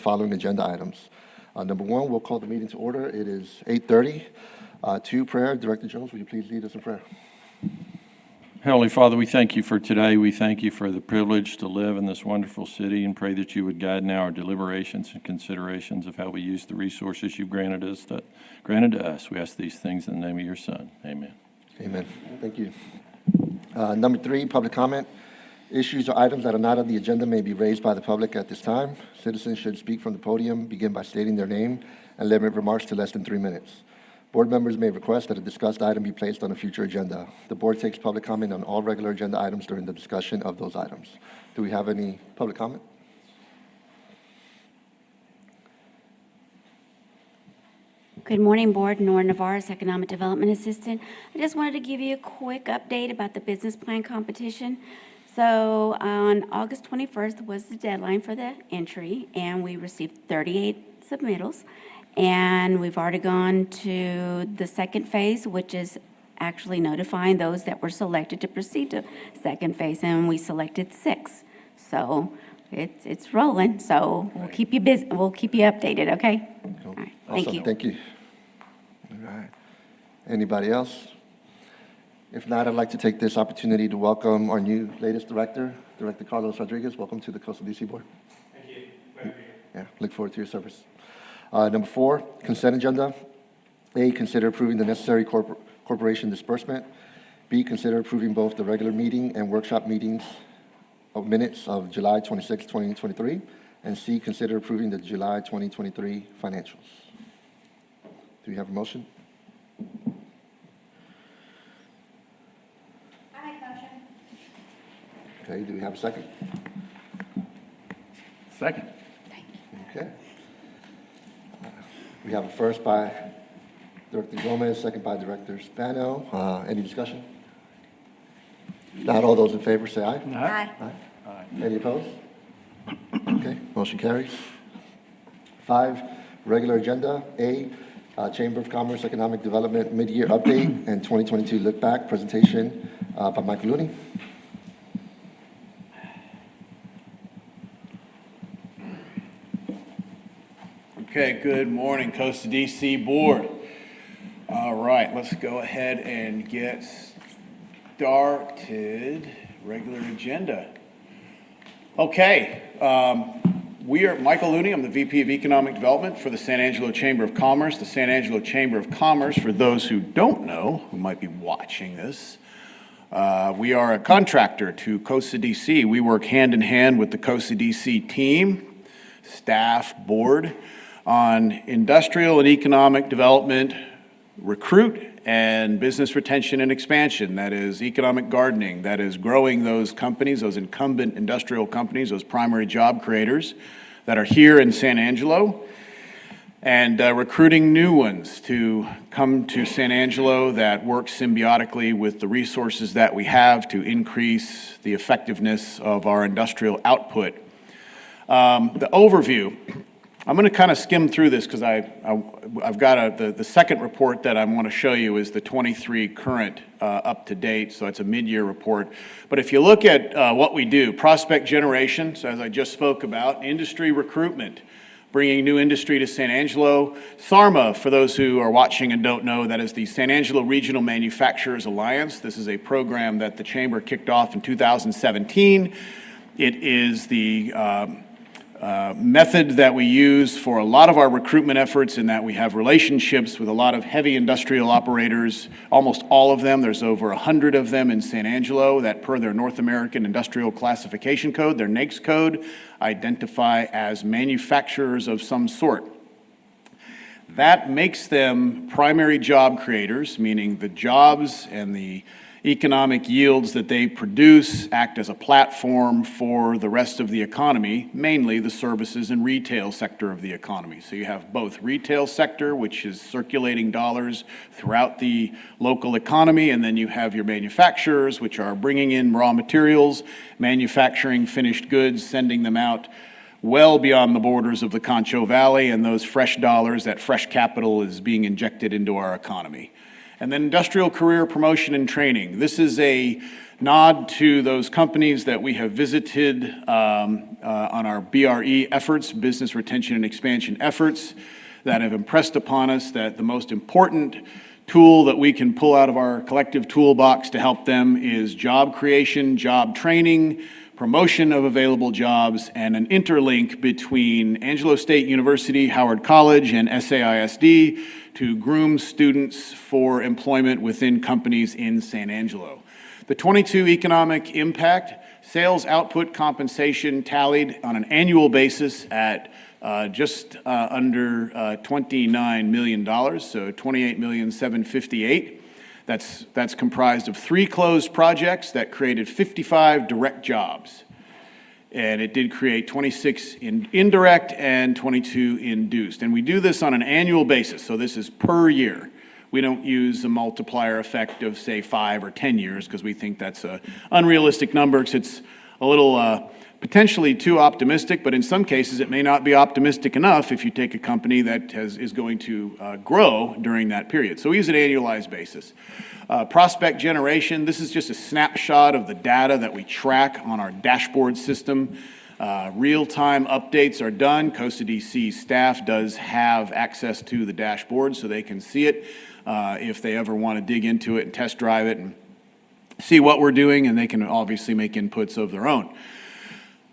following agenda items. Number one, we'll call the meeting to order. It is 8:30. To prayer. Director Jones, will you please lead us in prayer? Heavenly Father, we thank you for today. We thank you for the privilege to live in this wonderful city and pray that you would guide now our deliberations and considerations of how we use the resources you've granted to us. We ask these things in the name of your Son. Amen. Amen. Thank you. Number three, public comment. Issues or items that are not on the agenda may be raised by the public at this time. Citizens should speak from the podium, begin by stating their name, and limit remarks to less than 3 minutes. Board members may request that a discussed item be placed on a future agenda. The board takes public comment on all regular agenda items during the discussion of those items. Do we have any public comment? Good morning, Board. Nora Navarez, Economic Development Assistant. I just wanted to give you a quick update about the business plan competition. So on August 21st was the deadline for the entry, and we received 38 submittals. And we've already gone to the second phase, which is actually notifying those that were selected to proceed to second phase, and we selected 6. So it's rolling. So we'll keep you busy. We'll keep you updated. Okay. Cool. All right. Awesome. Thank you. Thank you. All right. Anybody else? If not, I'd like to take this opportunity to welcome our new latest director, Director Carlos Rodriguez. Welcome to the Coastal DC Board. Thank you. Glad to be here. Yeah, look forward to your service. Number 4, consent agenda. A, consider approving the necessary corporation disbursement. B, consider approving both the regular meeting and workshop meetings of minutes of July 26, 2023. And C, consider approving the July 2023 financials. Do we have a motion? I make motion. Okay, do we have a second? Second. Okay. We have a first by Director Gomez, second by Director Spano. Any discussion? Not all those in favor say aye. Aye. Aye. Any opposed? Okay, motion carries. 5, regular agenda. A, Chamber of Commerce Economic Development Mid-Year Update and 2022 Look Back presentation by Michael Looney. Okay, good morning, Coastal DC Board. All right, let's go ahead and get started. Regular agenda. Okay, we are Michael Looney. I'm the VP of Economic Development for the San Angelo Chamber of Commerce. The San Angelo Chamber of Commerce, for those who don't know, who might be watching this, we are a contractor to Coastal DC. We work hand in hand with the Coastal DC team, staff, board, on industrial and economic development, recruit, and business retention and expansion. That is economic gardening. That is growing those companies, those incumbent industrial companies, those primary job creators that are here in San Angelo, and recruiting new ones to come to San Angelo that work symbiotically with the resources that we have to increase the effectiveness of our industrial output. The overview. I'm going to kind of skim through this because I've got the second report that I want to show you is the 23 current up to date, so it's a mid-year report. But if you look at what we do, prospect generation, so as I just spoke about, industry recruitment, bringing new industry to San Angelo. SARMA, for those who are watching and don't know, that is the San Angelo Regional Manufacturers Alliance. This is a program that the Chamber kicked off in 2017. It is the method that we use for a lot of our recruitment efforts, in that we have relationships with a lot of heavy industrial operators, almost all of them. There's over 100 of them in San Angelo that, per their North American Industrial Classification Code, their NAICS code, identify as manufacturers of some sort. That makes them primary job creators, meaning the jobs and the economic yields that they produce act as a platform for the rest of the economy, mainly the services and retail sector of the economy. So you have both retail sector, which is circulating dollars throughout the local economy, and then you have your manufacturers, which are bringing in raw materials, manufacturing finished goods, sending them out well beyond the borders of the Concho Valley, and those fresh dollars, that fresh capital is being injected into our economy. And then industrial career promotion and training. This is a nod to those companies that we have visited on our BRE efforts, business retention and expansion efforts, that have impressed upon us that the most important tool that we can pull out of our collective toolbox to help them is job creation, job training, promotion of available jobs, and an interlink between Angelo State University, Howard College, and SAISD to groom students for employment within companies in San Angelo. The 22 economic impact, sales output compensation tallied on an annual basis at just under $29 million, so $28,758,000. That's comprised of 3 closed projects that created 55 direct jobs. And it did create 26 indirect and 22 induced. And we do this on an annual basis, so this is per year. We don't use a multiplier effect of, say, 5 or 10 years, because we think that's an unrealistic number, because it's a little potentially too optimistic, but in some cases it may not be optimistic enough if you take a company that is going to grow during that period. So we use an annualized basis. Prospect generation, this is just a snapshot of the data that we track on our dashboard system. Real-time updates are done. Costa DC staff does have access to the dashboard, so they can see it if they ever want to dig into it and test drive it and see what we're doing, and they can obviously make inputs of their own.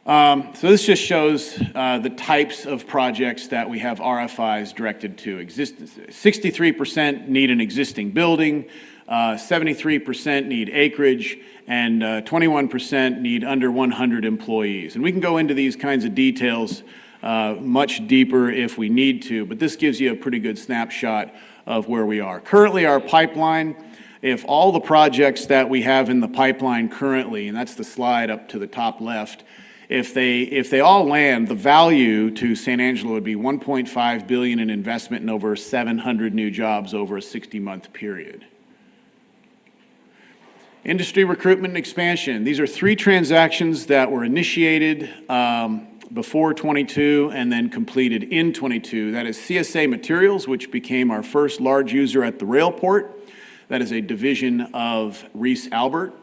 So this just shows the types of projects that we have RFIs directed to. 63% need an existing building, 73% need acreage, and 21% need under 100 employees. And we can go into these kinds of details much deeper if we need to, but this gives you a pretty good snapshot of where we are. Currently, our pipeline, if all the projects that we have in the pipeline currently, and that's the slide up to the top left, if they all land, the value to San Angelo would be $1.5 billion in investment and over 700 new jobs over a 60-month period. Industry recruitment and expansion. These are 3 transactions that were initiated before 22 and then completed in 22. That is CSA Materials, which became our first large user at the Railport. That is a division of Reese Albert.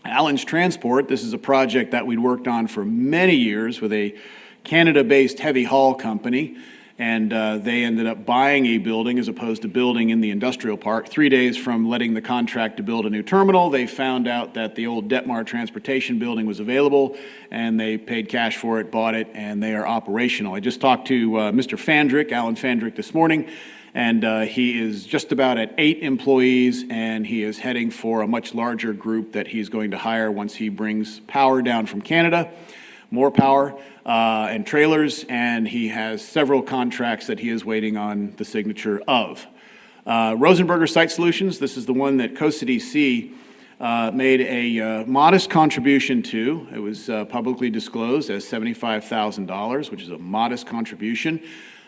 Allen's Transport, this is a project that we'd worked on for many years with a Canada-based heavy haul company, and they ended up buying a building as opposed to building in the industrial park. 3 days from letting the contract to build a new terminal, they found out that the old Detmar Transportation building was available, and they paid cash for it, bought it, and they are operational. I just talked to Mr. Fandrick, Alan Fandrick, this morning, and he is just about at 8 employees, and he is heading for a much larger group that he's going to hire once he brings power down from Canada, more power and trailers, and he has several contracts that he is waiting on the signature of. Rosenberger Site Solutions, this is the one that Costa DC made a modest contribution to. It was publicly disclosed as $75,000, which is a modest contribution.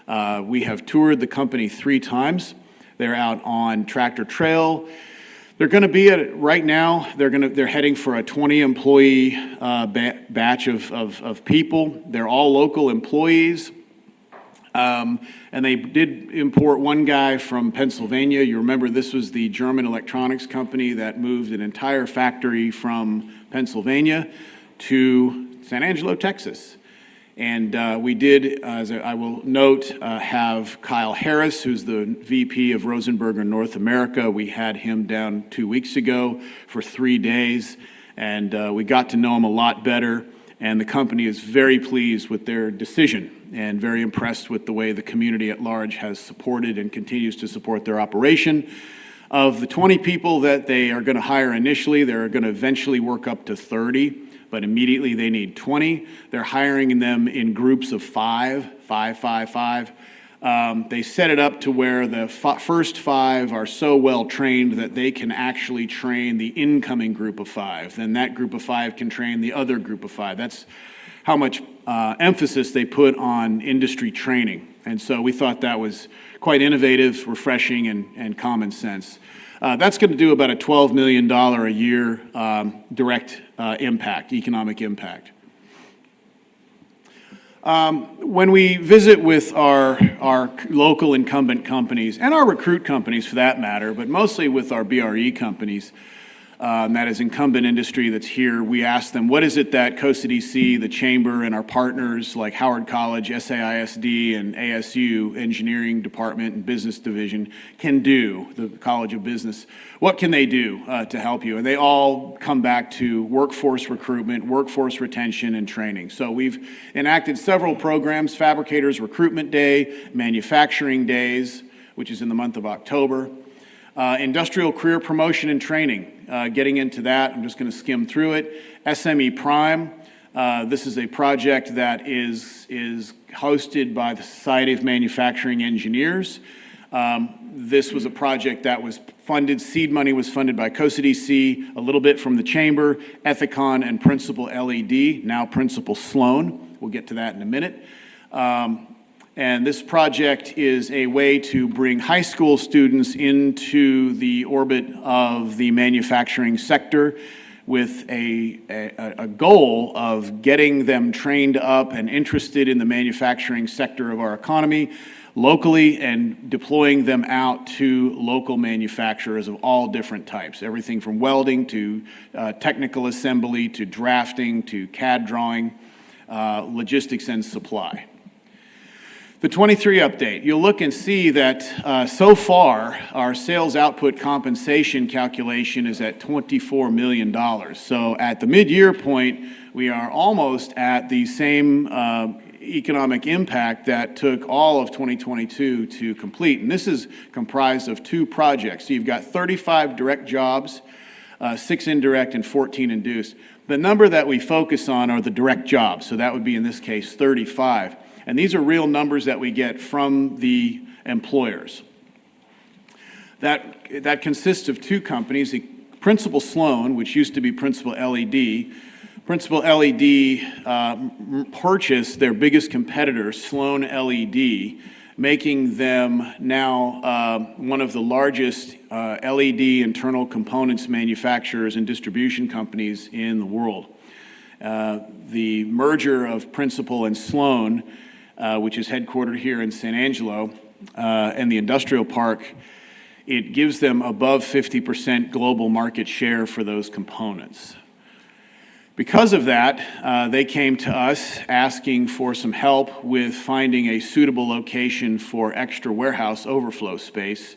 We have toured the company 3 times. They're out on Tractor Trail. They're going to be right now. They're heading for a 20-employee batch of people. They're all local employees, and they did import one guy from Pennsylvania. You remember this was the German electronics company that moved an entire factory from Pennsylvania to San Angelo, Texas. And we did, as I will note, have Kyle Harris, who's the VP of Rosenberger North America. We had him down 2 weeks ago for 3 days, and we got to know him a lot better. And the company is very pleased with their decision and very impressed with the way the community at large has supported and continues to support their operation. Of the 20 people that they are going to hire initially, they're going to eventually work up to 30. But immediately they need 20. They're hiring them in groups of 5. They set it up to where the first 5 are so well trained that they can actually train the incoming group of 5. Then that group of 5 can train the other group of 5. That's how much emphasis they put on industry training. And so we thought that was quite innovative, refreshing, and common sense. That's going to do about a $12 million a year direct impact, economic impact. When we visit with our local incumbent companies, and our recruit companies for that matter, but mostly with our BRE companies, that is incumbent industry that's here, we ask them, what is it that Costa DC, the Chamber, and our partners like Howard College, SAISD, and ASU, Engineering Department and Business Division, can do, the College of Business, what can they do to help you? And they all come back to workforce recruitment, workforce retention, and training. So we've enacted several programs: Fabricators Recruitment Day, Manufacturing Days, which is in the month of October, Industrial Career Promotion and Training. Getting into that, I'm just going to skim through it. SME Prime, this is a project that is hosted by the Society of Manufacturing Engineers. This was a project that was funded, seed money was funded by Costa DC, a little bit from the Chamber, Ethicon, and Principal LED, now Principal Sloan. We'll get to that in a minute. And this project is a way to bring high school students into the orbit of the manufacturing sector with a goal of getting them trained up and interested in the manufacturing sector of our economy locally, and deploying them out to local manufacturers of all different types, everything from welding to technical assembly to drafting to CAD drawing, logistics and supply. The 23 update, you'll look and see that so far our sales output compensation calculation is at $24 million. So at the mid-year point, we are almost at the same economic impact that took all of 2022 to complete. And this is comprised of 2 projects. So you've got 35 direct jobs, 6 indirect, and 14 induced. The number that we focus on are the direct jobs. So that would be, in this case, 35. And these are real numbers that we get from the employers. That consists of 2 companies, Principal Sloan, which used to be Principal LED. Principal LED purchased their biggest competitor, Sloan LED, making them now one of the largest LED internal components manufacturers and distribution companies in the world. The merger of Principal and Sloan, which is headquartered here in San Angelo, and the industrial park, it gives them above 50% global market share for those components. Because of that, they came to us asking for some help with finding a suitable location for extra warehouse overflow space.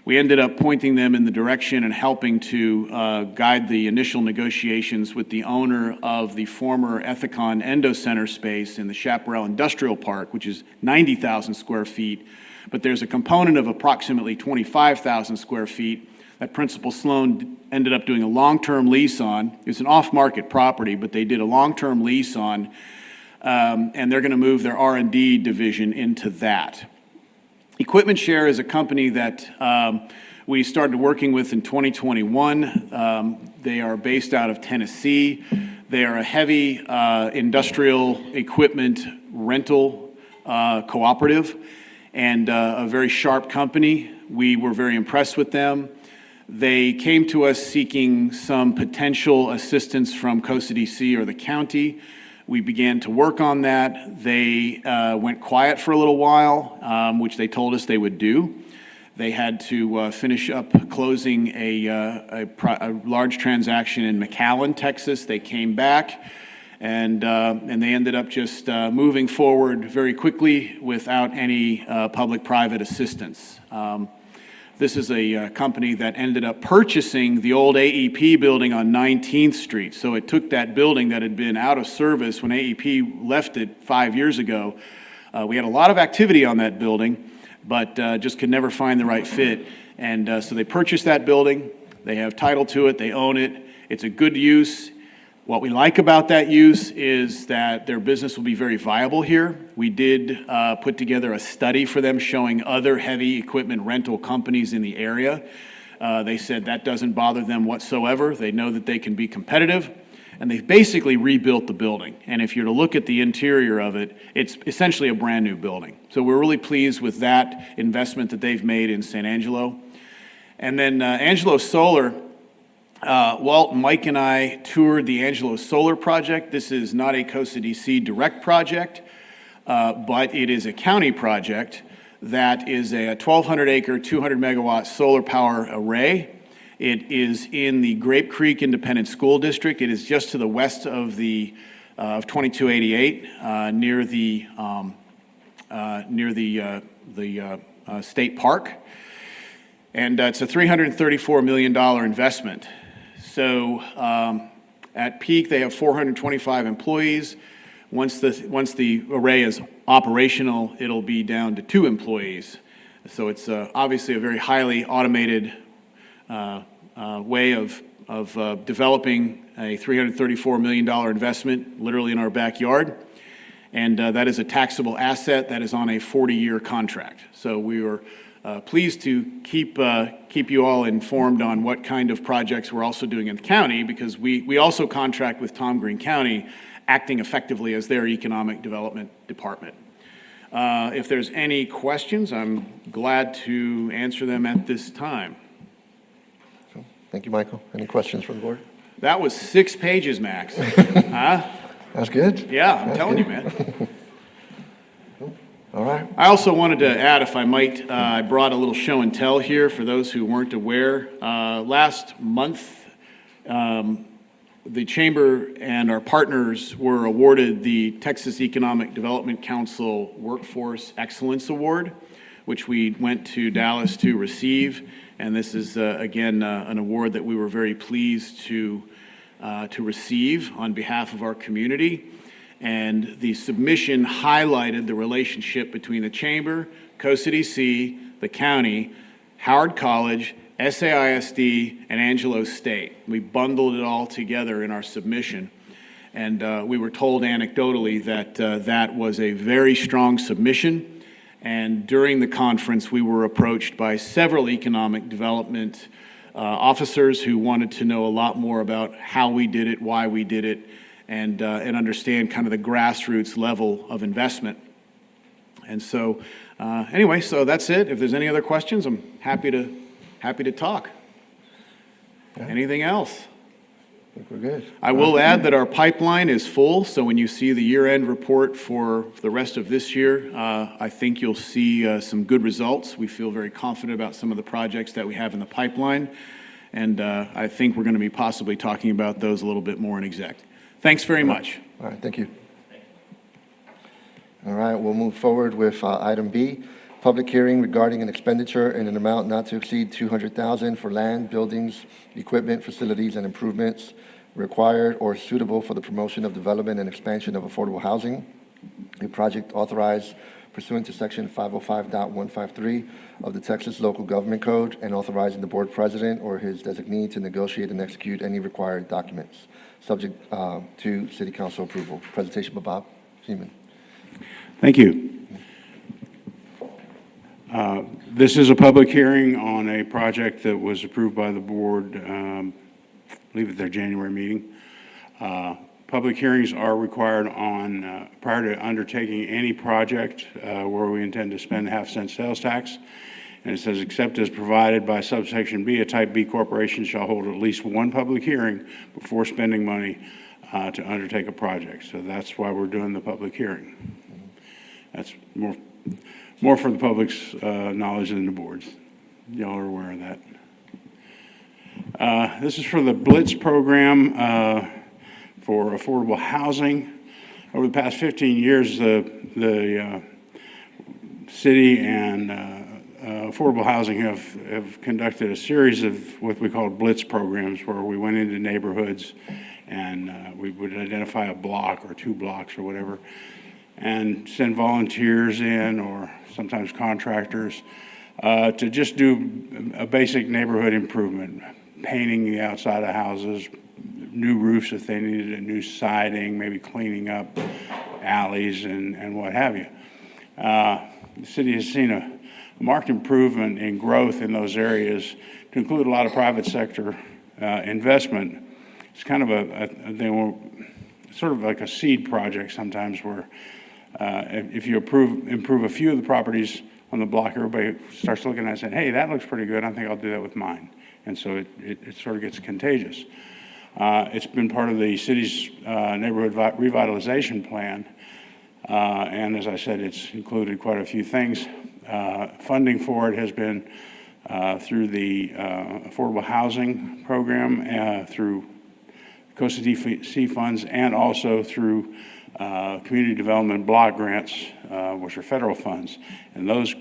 We ended up pointing them in the direction and helping to guide the initial negotiations with the owner of the former Ethicon Endo Center space in the Chaparral Industrial Park, which is 90,000 square feet. But there's a component of approximately 25,000 square feet that Principal Sloan ended up doing a long-term lease on. It's an off-market property, but they did a long-term lease on, and they're going to move their R&D division into that. Equipment Share is a company that we started working with in 2021. They are based out of Tennessee. They are a heavy industrial equipment rental cooperative, and a very sharp company. We were very impressed with them. They came to us seeking some potential assistance from Costa DC or the county. We began to work on that. They went quiet for a little while, which they told us they would do. They had to finish up closing a large transaction in McAllen, Texas. They came back, and they ended up just moving forward very quickly without any public-private assistance. This is a company that ended up purchasing the old AEP building on 19th Street. So it took that building that had been out of service when AEP left it 5 years ago. We had a lot of activity on that building, but just could never find the right fit. And so they purchased that building. They have title to it. They own it. It's a good use. What we like about that use is that their business will be very viable here. We did put together a study for them showing other heavy equipment rental companies in the area. They said that doesn't bother them whatsoever. They know that they can be competitive, and they've basically rebuilt the building. And if you're to look at the interior of it, it's essentially a brand new building. So we're really pleased with that investment that they've made in San Angelo. And then Angelo Solar, Walt, Mike, and I toured the Angelo Solar project. This is not a Costa DC direct project, but it is a county project that is a 1,200-acre, 200-megawatt solar power array. It is in the Grape Creek Independent School District. It is just to the west of the of 2288, near the state park, and it's a $334 million investment. So at peak, they have 425 employees. Once the array is operational, it'll be down to 2 employees. So it's obviously a very highly automated way of developing a $334 million investment literally in our backyard. And that is a taxable asset that is on a 40-year contract. So we were pleased to keep you all informed on what kind of projects we're also doing in the county, because we also contract with Tom Green County, acting effectively as their economic development department. If there's any questions, I'm glad to answer them at this time. Thank you, Michael. Any questions from the board? That was 6 pages, Max. Huh? That's good. Yeah, I'm telling you, man. All right. I also wanted to add, if I might, I brought a little show and tell here for those who weren't aware. Last month, the Chamber and our partners were awarded the Texas Economic Development Council Workforce Excellence Award, which we went to Dallas to receive. And this is, again, an award that we were very pleased to receive on behalf of our community. And the submission highlighted the relationship between the Chamber, Co-City, the county, Howard College, SAISD, and Angelo State. We bundled it all together in our submission. And we were told anecdotally that that was a very strong submission. And during the conference, we were approached by several economic development officers who wanted to know a lot more about how we did it, why we did it, and understand kind of the grassroots level of investment. And so, anyway, so that's it. If there's any other questions, I'm happy to talk. Yeah. Anything else? I think we're good. I will add that our pipeline is full, so when you see the year-end report for the rest of this year, I think you'll see some good results. We feel very confident about some of the projects that we have in the pipeline, and I think we're going to be possibly talking about those a little bit more in exec. Thanks very much. All right, thank you. All right, we'll move forward with item B, public hearing regarding an expenditure in an amount not to exceed $200,000 for land, buildings, equipment, facilities, and improvements required or suitable for the promotion of development and expansion of affordable housing. A project authorized pursuant to Section 505.153 of the Texas Local Government Code, and authorizing the board president or his designee to negotiate and execute any required documents, subject to city council approval. Presentation by Bob Seaman. Thank you. This is a public hearing on a project that was approved by the board, I believe at their January meeting. Public hearings are required on prior to undertaking any project where we intend to spend half-cent sales tax. And it says, except as provided by subsection B, a type B corporation shall hold at least one public hearing before spending money to undertake a project. So that's why we're doing the public hearing. That's more for the public's knowledge than the board's. Y'all are aware of that. This is for the Blitz program for affordable housing. Over the past 15 years, the city and affordable housing have conducted a series of what we call Blitz programs, where we went into neighborhoods and we would identify a block or 2 blocks or whatever, and send volunteers in, or sometimes contractors, to just do a basic neighborhood improvement, painting the outside of houses, new roofs if they needed it, new siding, maybe cleaning up alleys and what have you. The city has seen a marked improvement in growth in those areas, to include a lot of private sector investment. It's kind of sort of like a seed project sometimes, where if you improve a few of the properties on the block, everybody starts looking at it and saying, hey, that looks pretty good, I think I'll do that with mine. And so it sort of gets contagious. It's been part of the city's neighborhood revitalization plan. And as I said, it's included quite a few things. Funding for it has been through the Affordable Housing Program, through Costa DC funds, and also through Community Development Block Grants, which are federal funds. And those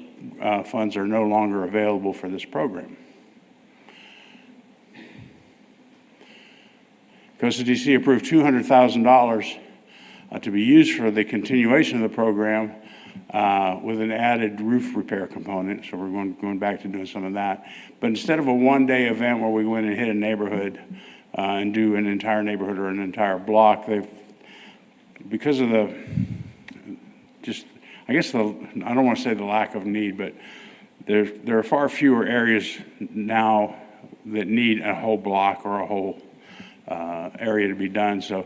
funds are no longer available for this program. Costa DC approved $200,000 to be used for the continuation of the program with an added roof repair component. So we're going back to doing some of that. But instead of a one-day event where we went and hit a neighborhood and do an entire neighborhood or an entire block, because of I don't want to say the lack of need, but there are far fewer areas now that need a whole block or a whole area to be done. So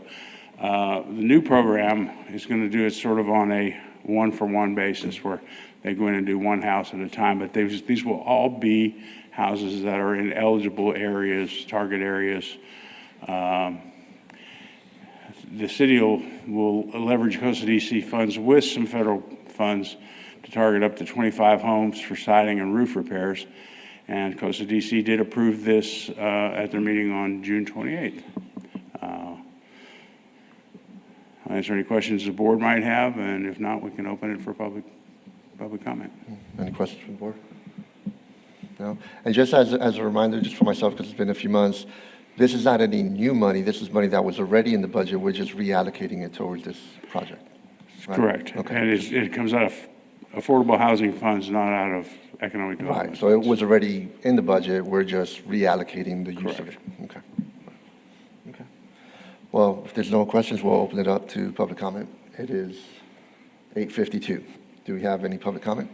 the new program is going to do it sort of on a one-for-one basis, where they go in and do one house at a time. But these will all be houses that are in eligible areas, target areas. The city will leverage Costa DC funds with some federal funds to target up to 25 homes for siding and roof repairs. And Costa DC did approve this at their meeting on June 28th. I'll answer any questions the board might have, and if not, we can open it for public comment. Any questions from the board? No? And just as a reminder, just for myself, because it's been a few months, this is not any new money. This is money that was already in the budget. We're just reallocating it towards this project. Right? Correct. Okay. And it comes out of affordable housing funds, not out of economic development. Right, so it was already in the budget. We're just reallocating the use of it. Correct. Okay. Okay. Well, if there's no questions, we'll open it up to public comment. It is 8:52. Do we have any public comment?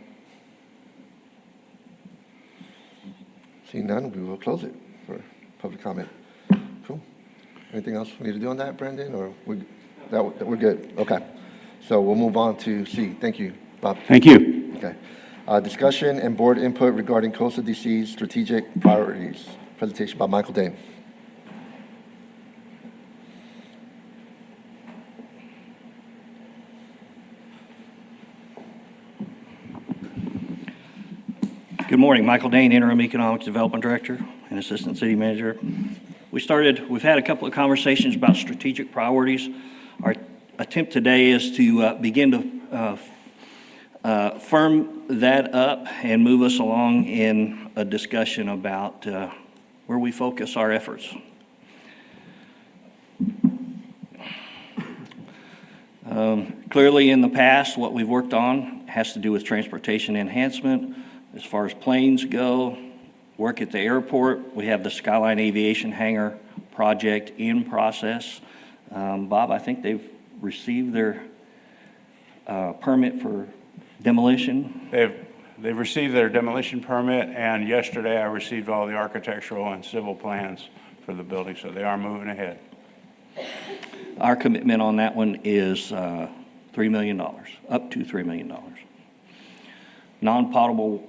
Seeing none, we will close it for public comment. Cool. Anything else we need to do on that, Brandon, or we're good? Okay. So we'll move on to C. Thank you, Bob. Thank you. Okay. Discussion and board input regarding Coastal DC's strategic priorities. Presentation by Michael Dane. Good morning, Michael Dane, Interim Economic Development Director and Assistant City Manager. We've had a couple of conversations about strategic priorities. Our attempt today is to begin to firm that up and move us along in a discussion about where we focus our efforts. Clearly in the past, what we've worked on has to do with transportation enhancement. As far as planes go, work at the airport, we have the Skyline Aviation Hangar project in process. Bob, I think they've received their permit for demolition. They've received their demolition permit, and yesterday I received all the architectural and civil plans for the building, so they are moving ahead. Our commitment on that one is $3 million, up to $3 million. Non-potable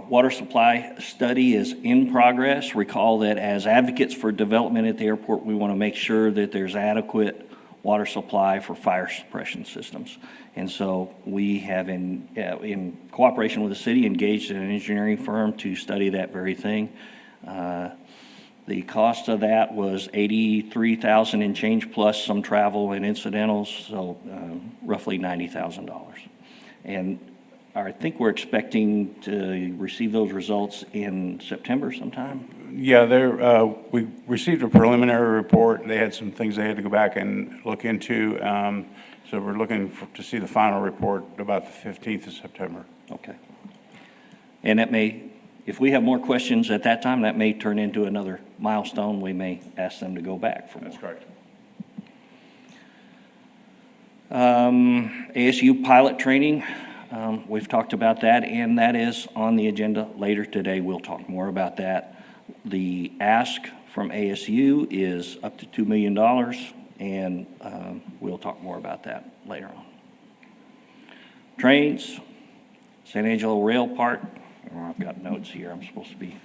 water supply study is in progress. Recall that as advocates for development at the airport, we want to make sure that there's adequate water supply for fire suppression systems. And so we have, in cooperation with the city, engaged an engineering firm to study that very thing. The cost of that was $83,000 and change, plus some travel and incidentals, so roughly $90,000. And I think we're expecting to receive those results in September sometime. Yeah, we received a preliminary report. They had some things they had to go back and look into. So we're looking to see the final report about the 15th of September. Okay. And that may, if we have more questions at that time, that may turn into another milestone. We may ask them to go back for more. That's correct. ASU pilot training. We've talked about that, and that is on the agenda later today. We'll talk more about that. The ask from ASU is up to $2 million, and we'll talk more about that later on. Trains, San Angelo Rail Park. Oh, I've got notes here. I'm supposed to be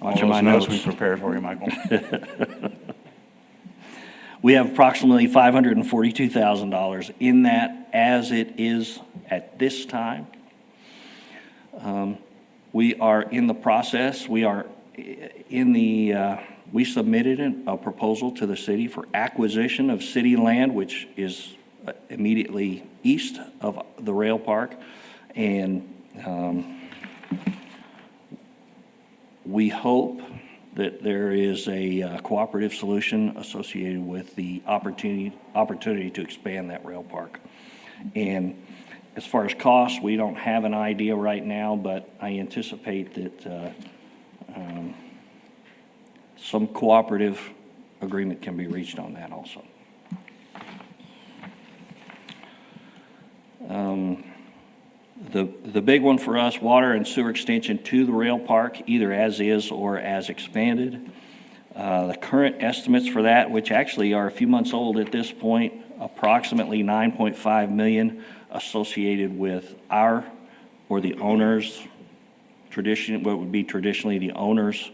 watching my notes. We prepared for you, Michael. We have approximately $542,000 in that as it is at this time. We are in the process, we submitted a proposal to the city for acquisition of city land, which is immediately east of the rail park. And we hope that there is a cooperative solution associated with the opportunity to expand that rail park. And as far as costs, we don't have an idea right now, but I anticipate that some cooperative agreement can be reached on that also. The big one for us, water and sewer extension to the rail park, either as is or as expanded. The current estimates for that, which actually are a few months old at this point, approximately $9.5 million associated with our, or the owner's, what would be traditionally the owner's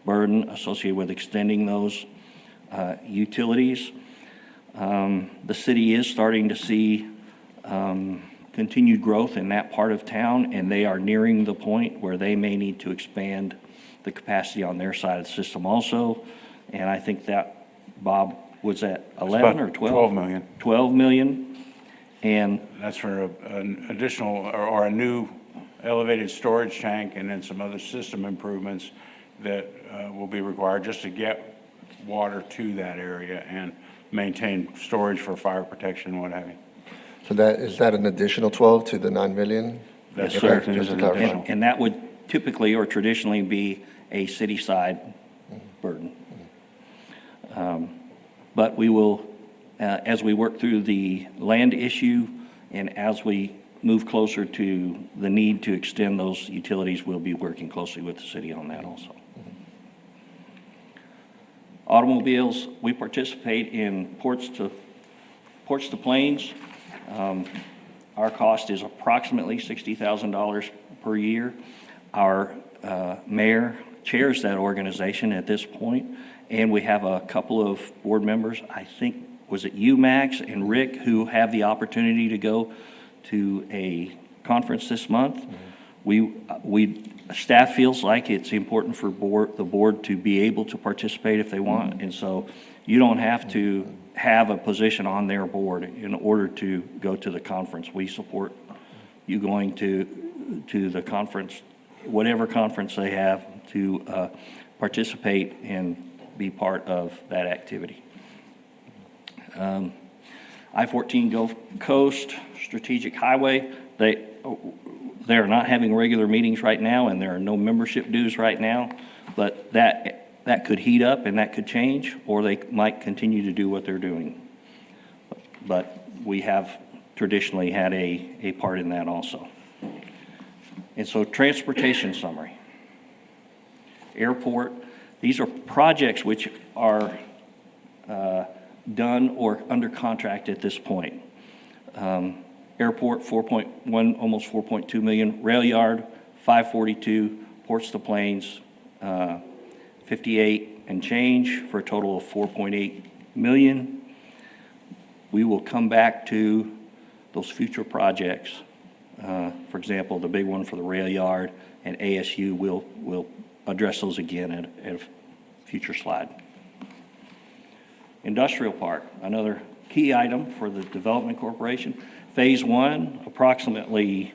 burden associated with extending those utilities. The city is starting to see continued growth in that part of town, and they are nearing the point where they may need to expand the capacity on their side of the system also. And I think that, Bob, was at 11 or 12? 12 million. 12 million. And That's for an additional or a new elevated storage tank and then some other system improvements that will be required just to get water to that area and maintain storage for fire protection and what have you. So is that an additional 12 to the 9 million? That's Okay, correct. It just is to an clarify. additional. and that would typically or traditionally be a city side burden. But we will, as we work through the land issue and as we move closer to the need to extend those utilities, we'll be working closely with the city on that also. Automobiles, we participate in ports to plains. Our cost is approximately $60,000 per year. Our mayor chairs that organization at this point, and we have a couple of board members, I think, was it you, Max, and Rick, who have the opportunity to go to a conference this month. Staff feels like it's important for the board to be able to participate if they want, and so you don't have to have a position on their board in order to go to the conference. We support you going to the conference, whatever conference they have, to participate and be part of that activity. I-14 Gulf Coast Strategic Highway, they're not having regular meetings right now, and there are no membership dues right now, but that could heat up and that could change, or they might continue to do what they're doing. But we have traditionally had a part in that also. And so transportation summary. Airport, these are projects which are done or under contract at this point. Airport, 4.1, almost 4.2 million. Rail yard, 542. Ports to plains, 58 and change for a total of 4.8 million. We will come back to those future projects. For example, the big one for the rail yard and ASU, we'll address those again at a future slide. Industrial park, another key item for the Development Corporation. Phase 1, approximately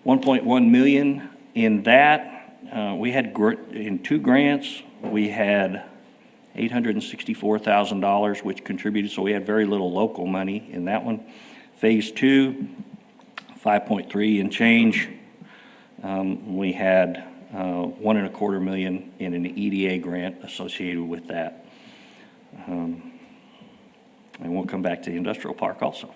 1.1 million in that. We had in 2 grants, we had $864,000, which contributed, so we had very little local money in that one. Phase 2, 5.3 and change. We had $1.25 million in an EDA grant associated with that. And we'll come back to the industrial park also.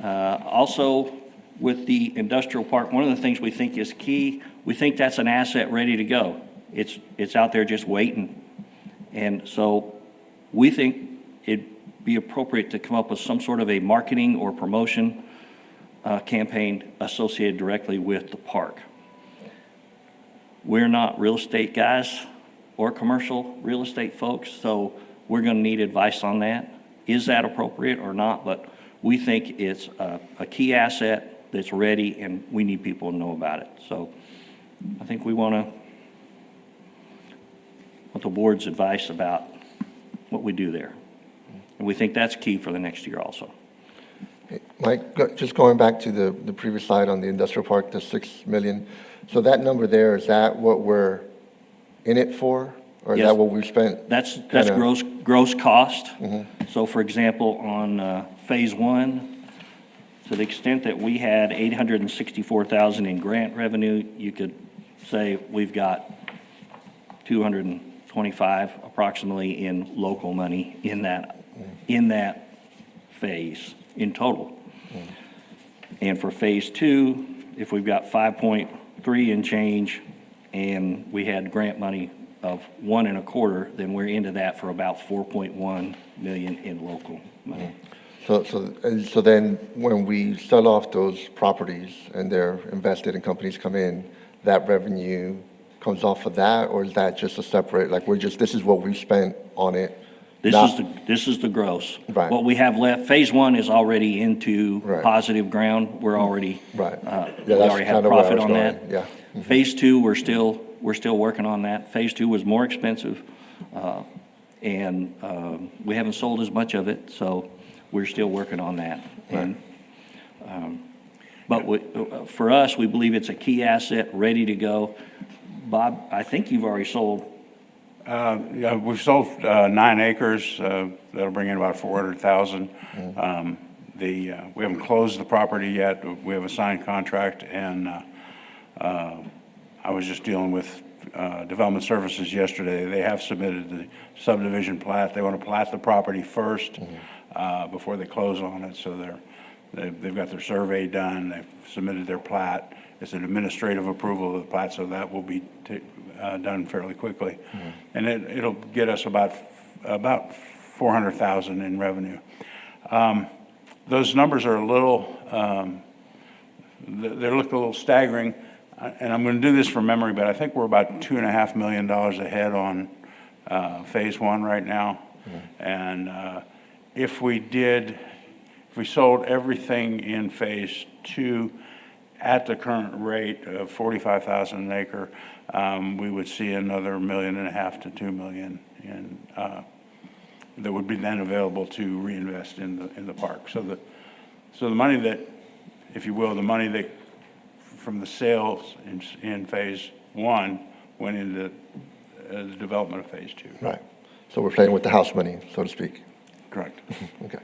Also, with the industrial park, one of the things we think is key, we think that's an asset ready to go. It's out there just waiting. And so we think it'd be appropriate to come up with some sort of a marketing or promotion campaign associated directly with the park. We're not real estate guys or commercial real estate folks, so we're going to need advice on that. Is that appropriate or not? But we think it's a key asset that's ready, and we need people to know about it. So I think we want the board's advice about what we do there. And we think that's key for the next year also. Mike, just going back to the previous slide on the industrial park, the 6 million. So that number there, is that what we're in it for? Or is Yes. that what we've spent? That's kinda- gross cost. So for example, on phase one, to the extent that we had 864,000 in grant revenue, you could say we've got 225 approximately in local money in that phase in total. And for phase two, if we've got 5.3 and change, and we had grant money of 1.25, then we're into that for about 4.1 million in local money. So then when we sell off those properties and they're invested and companies come in, that revenue comes off of that, or is that just a separate, like this is what we've spent on it? This is the gross. Right. What we have left, phase one is already into Right. positive ground. We're already, Right. we already have kinda where I profit was on that. going, yeah. Phase two, we're still working on that. Phase two was more expensive, and we haven't sold as much of it, so we're still working on that. Right. But for us, we believe it's a key asset, ready to go. Bob, I think you've already sold. Yeah, we've sold 9 acres. That'll bring in about 400,000. We haven't closed the property yet. We have a signed contract, and I was just dealing with Development Services yesterday. They have submitted the subdivision plat. They want to plat the property first before they close on it. So they've got their survey done. They've submitted their plat. It's an administrative approval of the plat, so that will be done fairly quickly. And it'll get us about 400,000 in revenue. Those numbers are a little, they look a little staggering, and I'm going to do this from memory, but I think we're about $2.5 million ahead on phase one right now. And if we sold everything in phase two at the current rate of 45,000 an acre, we would see another $1.5 million to $2 million in, that would be then available to reinvest in the park. So the money that, if you will, the money that from the sales in phase one went into the development of phase two. Right. So we're playing with the house money, so to speak. Correct. Okay.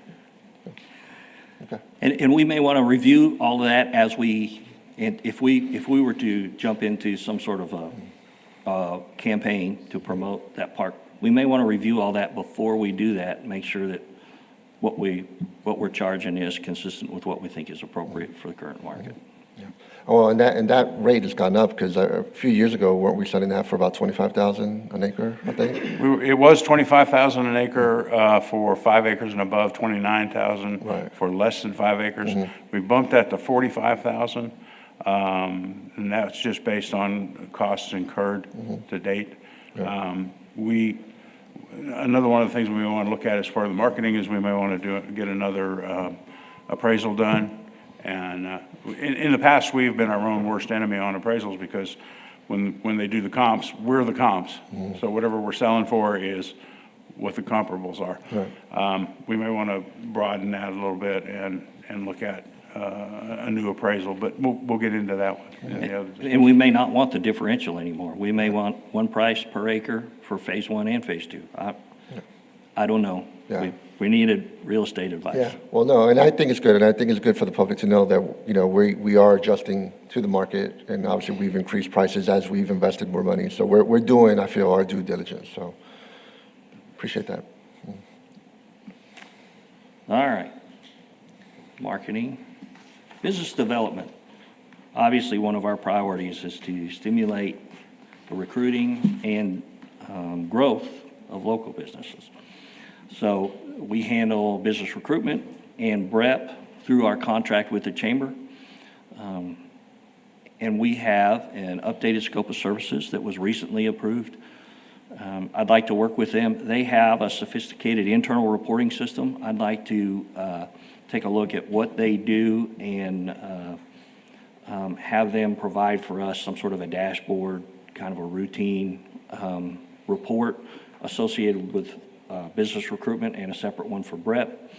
And we may want to review all of that as if we were to jump into some sort of a campaign to promote that park, we may want to review all that before we do that, and make sure that what we're charging is consistent with what we think is appropriate for the current market. Yeah. Oh, and that rate has gone up because a few years ago, weren't we selling that for about 25,000 an acre, I think? It was 25,000 an acre for 5 acres and above, 29,000 Right. for less than 5 acres. We bumped that to 45,000, and that's just based on costs incurred to date. Another one of the things we want to look at as part of the marketing is we may want to get another appraisal done. And in the past, we've been our own worst enemy on appraisals because when they do the comps, we're the comps. So whatever we're selling for is what the comparables are. Right. We may want to broaden that a little bit and look at a new appraisal, but we'll get into that one. And we may not want the differential anymore. We may want one price per acre for phase one and phase two. I don't know. Yeah. We needed real estate advice. Yeah, well, no, and I think it's good, and I think it's good for the public to know that, we are adjusting to the market, and obviously we've increased prices as we've invested more money. So we're doing, I feel, our due diligence, so appreciate that. All right. Marketing. Business development. Obviously, one of our priorities is to stimulate the recruiting and growth of local businesses. So we handle business recruitment and BREP through our contract with the chamber. And we have an updated scope of services that was recently approved I'd like to work with them. They have a sophisticated internal reporting system. I'd like to take a look at what they do and have them provide for us some sort of a dashboard, kind of a routine report associated with business recruitment and a separate one for Brett,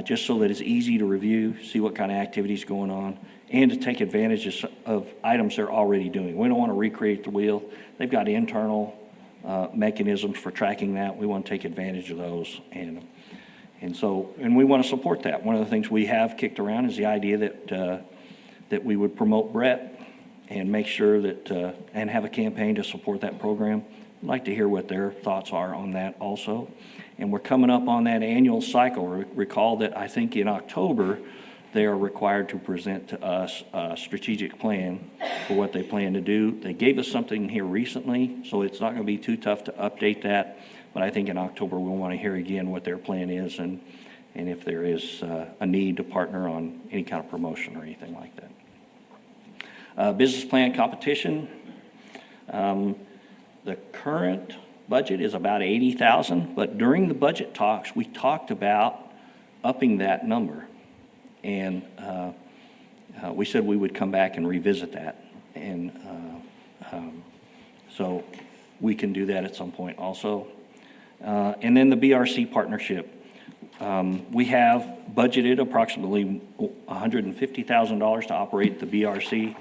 just so that it's easy to review, see what kind of activities going on, and to take advantage of items they're already doing. We don't want to recreate the wheel. They've got internal mechanisms for tracking that. We want to take advantage of those, and we want to support that. One of the things we have kicked around is the idea that we would promote Brett and make sure that and have a campaign to support that program. I'd like to hear what their thoughts are on that also. And we're coming up on that annual cycle. Recall that I think in October, they are required to present to us a strategic plan for what they plan to do. They gave us something here recently, so it's not going to be too tough to update that. But I think in October, we'll want to hear again what their plan is and if there is a need to partner on any kind of promotion or anything like that. Business plan competition. The current budget is about $80,000, but during the budget talks, we talked about upping that number. And we said we would come back and revisit that. And so we can do that at some point also. And then the BRC partnership. We have budgeted approximately $150,000 to operate the BRC.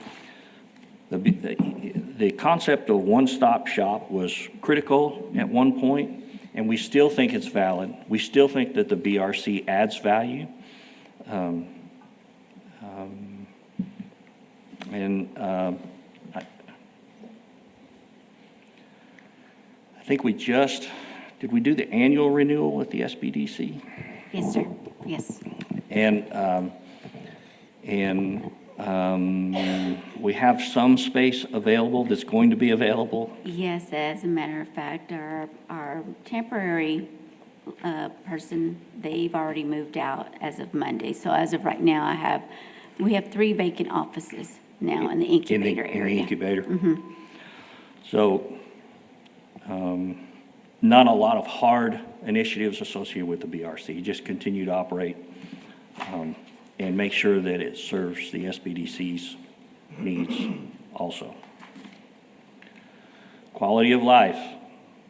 The concept of one-stop shop was critical at one point, and we still think it's valid. We still think that the BRC adds value. I think we just, did we do the annual renewal with the SBDC? Yes, sir. Yes. We have some space available that's going to be available. Yes, as a matter of fact, our temporary person, they've already moved out as of Monday. So as of right now, we have 3 vacant offices now in the incubator area. In the incubator. Mm-hmm. So not a lot of hard initiatives associated with the BRC. Just continue to operate and make sure that it serves the SBDC's needs also. Quality of life.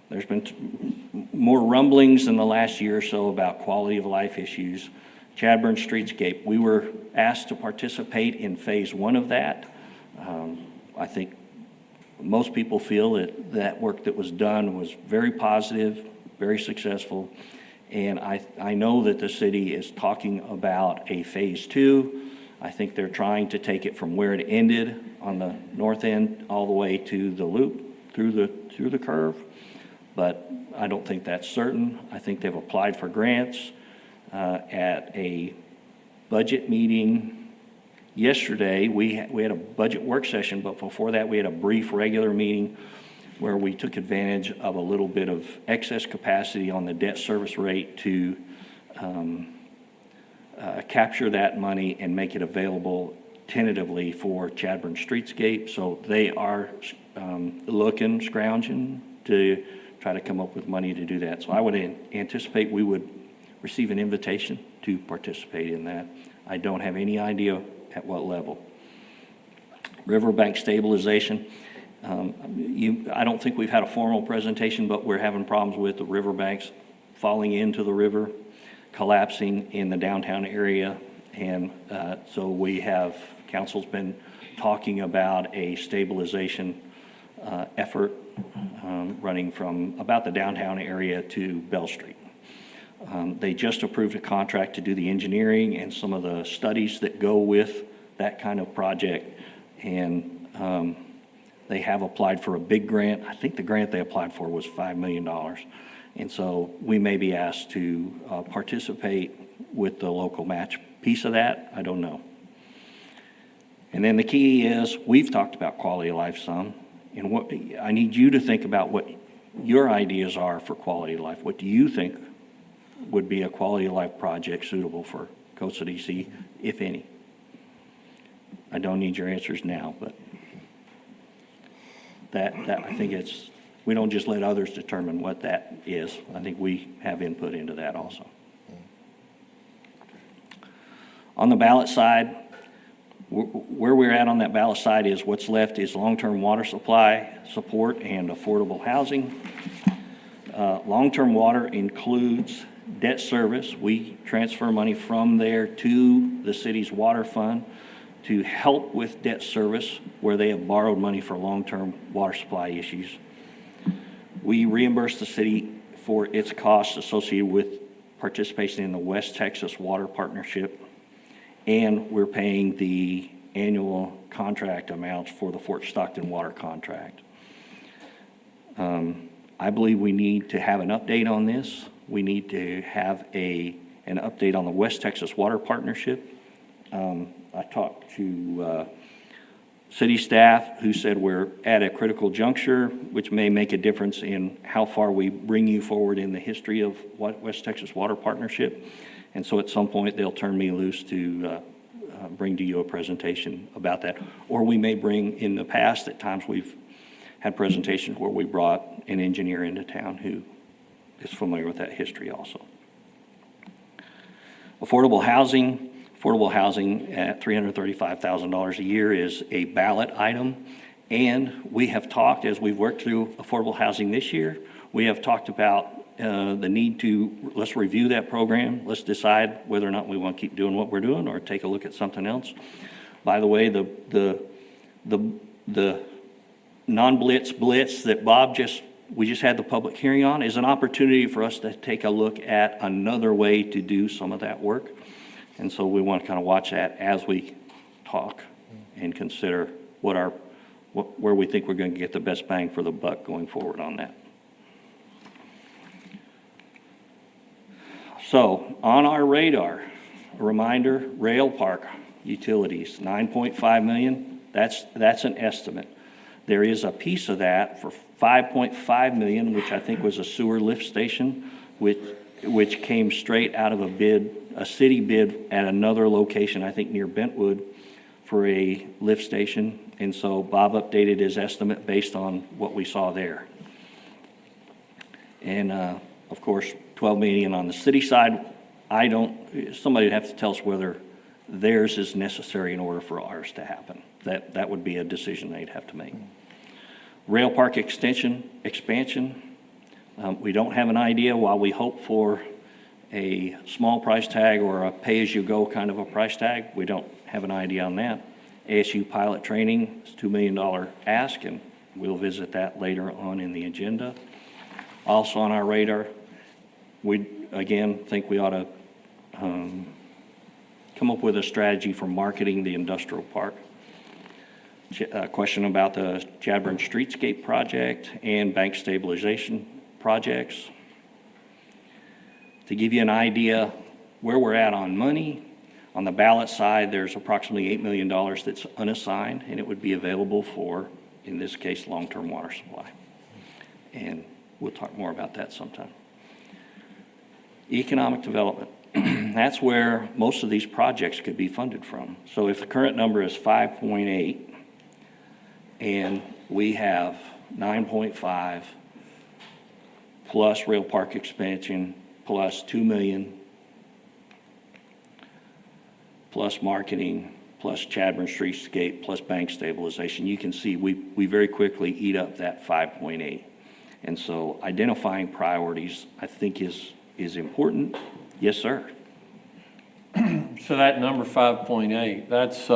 There's been more rumblings in the last year or so about quality of life issues. Chadburn Streetscape, we were asked to participate in phase 1 of that. I think most people feel that work that was done was very positive, very successful. And I know that the city is talking about a phase 2. I think they're trying to take it from where it ended on the north end all the way to the loop through the curve. But I don't think that's certain. I think they've applied for grants at a budget meeting yesterday. We had a budget work session, but before that we had a brief regular meeting where we took advantage of a little bit of excess capacity on the debt service rate to capture that money and make it available tentatively for Chadburn Streetscape. So they are scrounging to try to come up with money to do that. So I would anticipate we would receive an invitation to participate in that. I don't have any idea at what level. Riverbank stabilization. I don't think we've had a formal presentation, but we're having problems with the riverbanks falling into the river, collapsing in the downtown area. And so council's been talking about a stabilization effort running from about the downtown area to Bell Street. They just approved a contract to do the engineering and some of the studies that go with that kind of project. And they have applied for a big grant. I think the grant they applied for was $5 million. And so we may be asked to participate with the local match piece of that. I don't know. And then the key is, we've talked about quality of life some. And I need you to think about what your ideas are for quality of life. What do you think would be a quality of life project suitable for Coastal DC, if any? I don't need your answers now, but that I think it's We don't just let others determine what that is. I think we have input into that also. On the ballot side, where we're at on that ballot side is what's left is long-term water supply support and affordable housing. Long-term water includes debt service. We transfer money from there to the city's water fund to help with debt service where they have borrowed money for long-term water supply issues. We reimburse the city for its costs associated with participation in the West Texas Water Partnership, and we're paying the annual contract amounts for the Fort Stockton water contract. I believe we need to have an update on this. We need to have an update on the West Texas Water Partnership. I talked to city staff who said we're at a critical juncture, which may make a difference in how far we bring you forward in the history of West Texas Water Partnership. And so at some point, they'll turn me loose to bring to you a presentation about that. Or we may bring, in the past, at times we've had presentations where we brought an engineer into town who is familiar with that history also. Affordable housing at $335,000 a year is a ballot item. And we have talked, as we've worked through affordable housing this year, we have talked about the need to, let's review that program. Let's decide whether or not we want to keep doing what we're doing or take a look at something else. By the way, the non-blitz that we just had the public hearing on is an opportunity for us to take a look at another way to do some of that work. And so we want to kind of watch that as we talk and consider where we think we're going to get the best bang for the buck going forward on that. So on our radar, a reminder, rail park utilities, $9.5 million. That's an estimate. There is a piece of that for $5.5 million, which I think was a sewer lift station, which came straight out of a city bid at another location, I think near Bentwood, for a lift station. And so Bob updated his estimate based on what we saw there. And of course, $12 million on the city side. Somebody would have to tell us whether theirs is necessary in order for ours to happen. That would be a decision they'd have to make. Rail park expansion. We don't have an idea. While we hope for a small price tag or a pay-as-you-go kind of a price tag, we don't have an idea on that. ASU pilot training is $2 million ask, and we'll visit that later on in the agenda. Also on our radar, we again think we ought to come up with a strategy for marketing the industrial park. A question about the Chadburn Streetscape project and bank stabilization projects. To give you an idea where we're at on money, on the ballot side, there's approximately $8 million that's unassigned, and it would be available for, in this case, long-term water supply. And we'll talk more about that sometime. Economic development. That's where most of these projects could be funded from. So if the current number is 5.8, and we have 9.5 plus rail park expansion plus 2 million plus marketing plus Chadburn Streetscape plus bank stabilization, you can see we very quickly eat up that 5.8. And so identifying priorities, I think, is important. Yes, sir. So that number 5.8, that's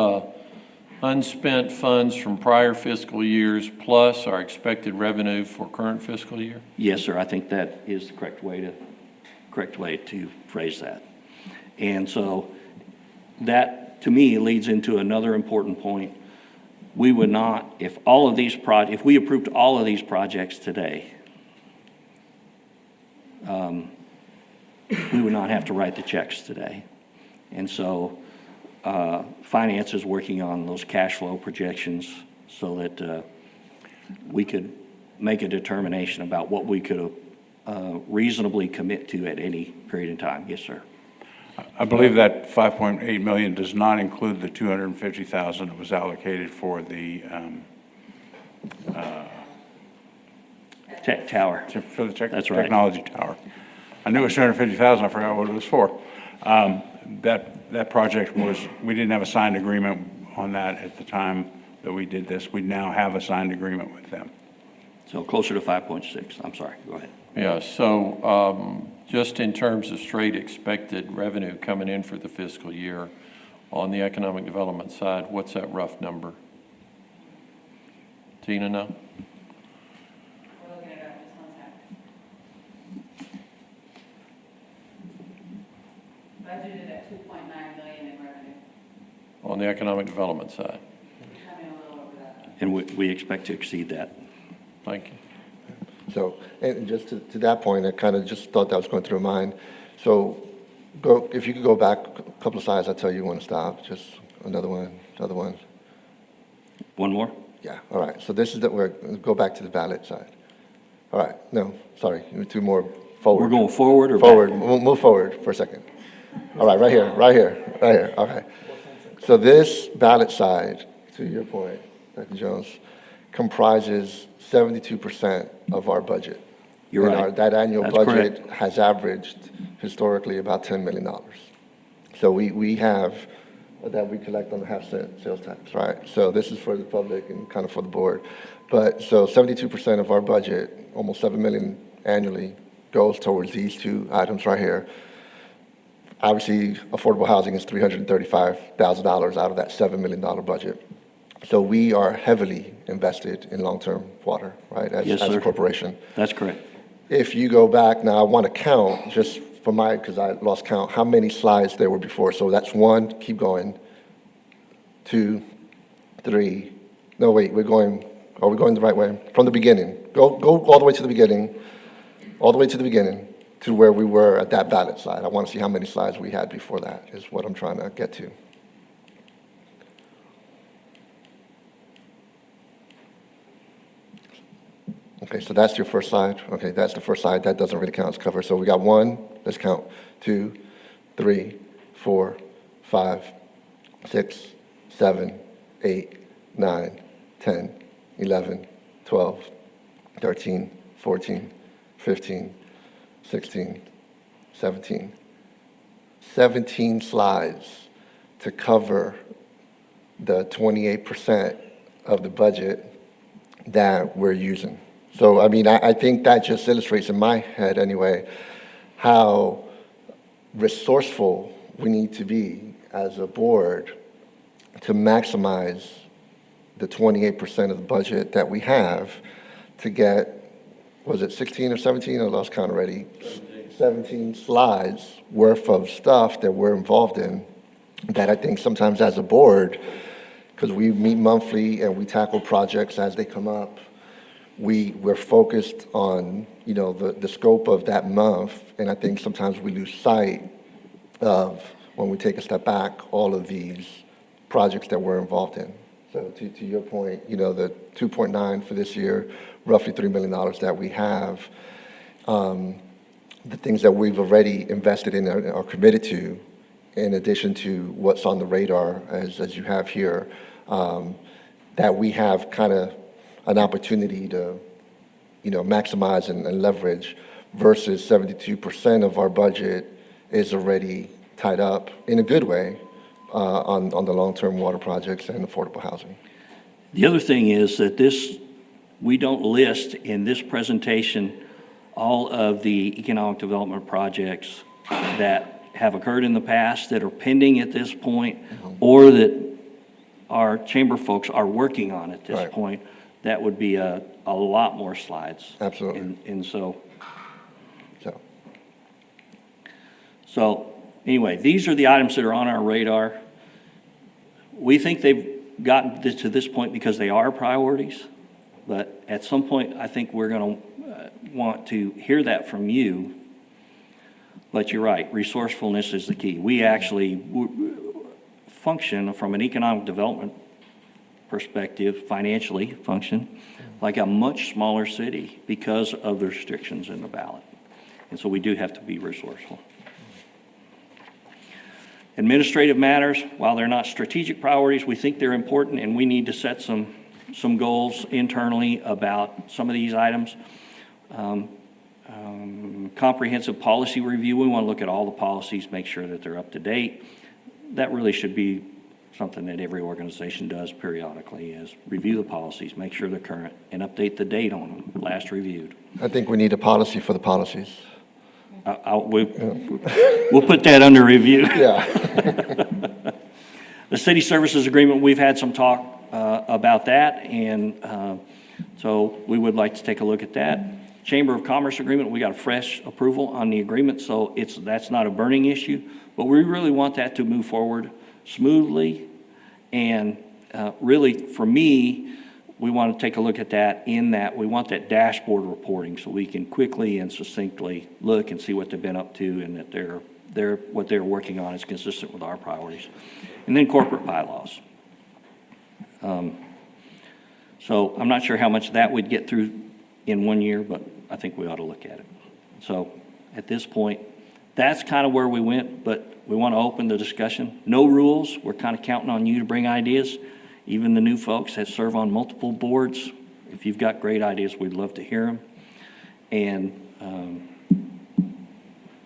unspent funds from prior fiscal years plus our expected revenue for current fiscal year? Yes, sir. I think that is the correct way to phrase that. And so that, to me, leads into another important point. We would not, if we approved all of these projects today, we would not have to write the checks today. And so finance is working on those cash flow projections so that we could make a determination about what we could reasonably commit to at any period in time. Yes, sir. I believe that 5.8 million does not include the 250,000 that was allocated for the Tech Tower. For the That's right. technology tower. I knew it was 250,000, I forgot what it was for. That project was, we didn't have a signed agreement on that at the time that we did this. We now have a signed agreement with them. So closer to 5.6. I'm sorry, go ahead. Yeah, so just in terms of straight expected revenue coming in for the fiscal year, on the economic development side, what's that rough number? Tina, know? We're looking at it, just one sec. Budgeted at 2.9 million in revenue, On the economic development side? coming a little over that. And we expect to exceed that. Thank you. So, and just to that point, I kind of just thought that was going through my mind. So go, if you could go back a couple of slides, I'll tell you when to stop. Just another one. One more? Yeah, all right. So this is go back to the ballot side. All right, no, sorry, two more forward. We're going forward or Forward, back? we'll move forward for a second. All right, right here, okay. So this ballot side, to your point, Dr. Jones, comprises 72% of our budget. You're And right. that annual That's budget correct. has averaged historically about $10 million. So we have, that we collect on the half-cent sales tax, right? So this is for the public and kind of for the board. But, so 72% of our budget, almost $7 million annually, goes towards these two items right here. Obviously, affordable housing is $335,000 out of that $7 million budget. So we are heavily invested in long-term water, right, Yes, as a sir. corporation. That's correct. If you go back, now I want to count, just for because I lost count, how many slides there were before. So that's 1, keep going, 2, 3, no, wait, are we going the right way? From the beginning. Go all the way to the beginning, to where we were at that ballot slide. I want to see how many slides we had before that, is what I'm trying to get to. Okay, so that's your first slide. Okay, that's the first slide. That doesn't really count as cover. So we got 1, let's count, 2, 3, 4, 5, 6, 7, 8, 9, 10, 11, 12, 13, 14, 15, 16, 17. 17 slides to cover the 28% of the budget that we're using. So, I mean, I think that just illustrates, in my head anyway, how resourceful we need to be as a board to maximize the 28% of the budget that we have to get, was it 16 or 17? I lost count already. 17 slides worth of stuff that we're involved in that I think sometimes as a board, because we meet monthly and we tackle projects as they come up, we're focused on, the scope of that month, and I think sometimes we lose sight of, when we take a step back, all of these projects that we're involved in. So to your point, the 2.9 for this year, roughly $3 million that we have, the things that we've already invested in and are committed to, in addition to what's on the radar, as you have here, that we have kind of an opportunity to, maximize and leverage, versus 72% of our budget is already tied up in a good way on the long-term water projects and affordable housing. The other thing is that we don't list in this presentation all of the economic development projects that have occurred in the past, that are pending at this point, or that our chamber folks are working on at this Right. point. That would be a lot more slides. Absolutely. And So, so anyway, these are the items that are on our radar. We think they've gotten to this point because they are priorities, but at some point, I think we're going to want to hear that from you. But you're right, resourcefulness is the key. We actually function from an economic development perspective, financially function, like a much smaller city because of the restrictions in the ballot. And so we do have to be resourceful. Administrative matters, while they're not strategic priorities, we think they're important, and we need to set some goals internally about some of these items. Comprehensive policy review, we want to look at all the policies, make sure that they're up to date. That really should be something that every organization does periodically, is review the policies, make sure they're current, and update the date on them, last reviewed. I think we need a policy for the policies. We'll put that under review. Yeah. The city services agreement, we've had some talk about that, and so we would like to take a look at that. Chamber of Commerce agreement, we got a fresh approval on the agreement, so that's not a burning issue, but we really want that to move forward smoothly. And really, for me, we want to take a look at that in that we want that dashboard reporting so we can quickly and succinctly look and see what they've been up to, and that what they're working on is consistent with our priorities. And then corporate bylaws. So I'm not sure how much that would get through in 1 year, but I think we ought to look at it. So at this point, that's kind of where we went, but we want to open the discussion. No rules. We're kind of counting on you to bring ideas. Even the new folks that serve on multiple boards, if you've got great ideas, we'd love to hear them. And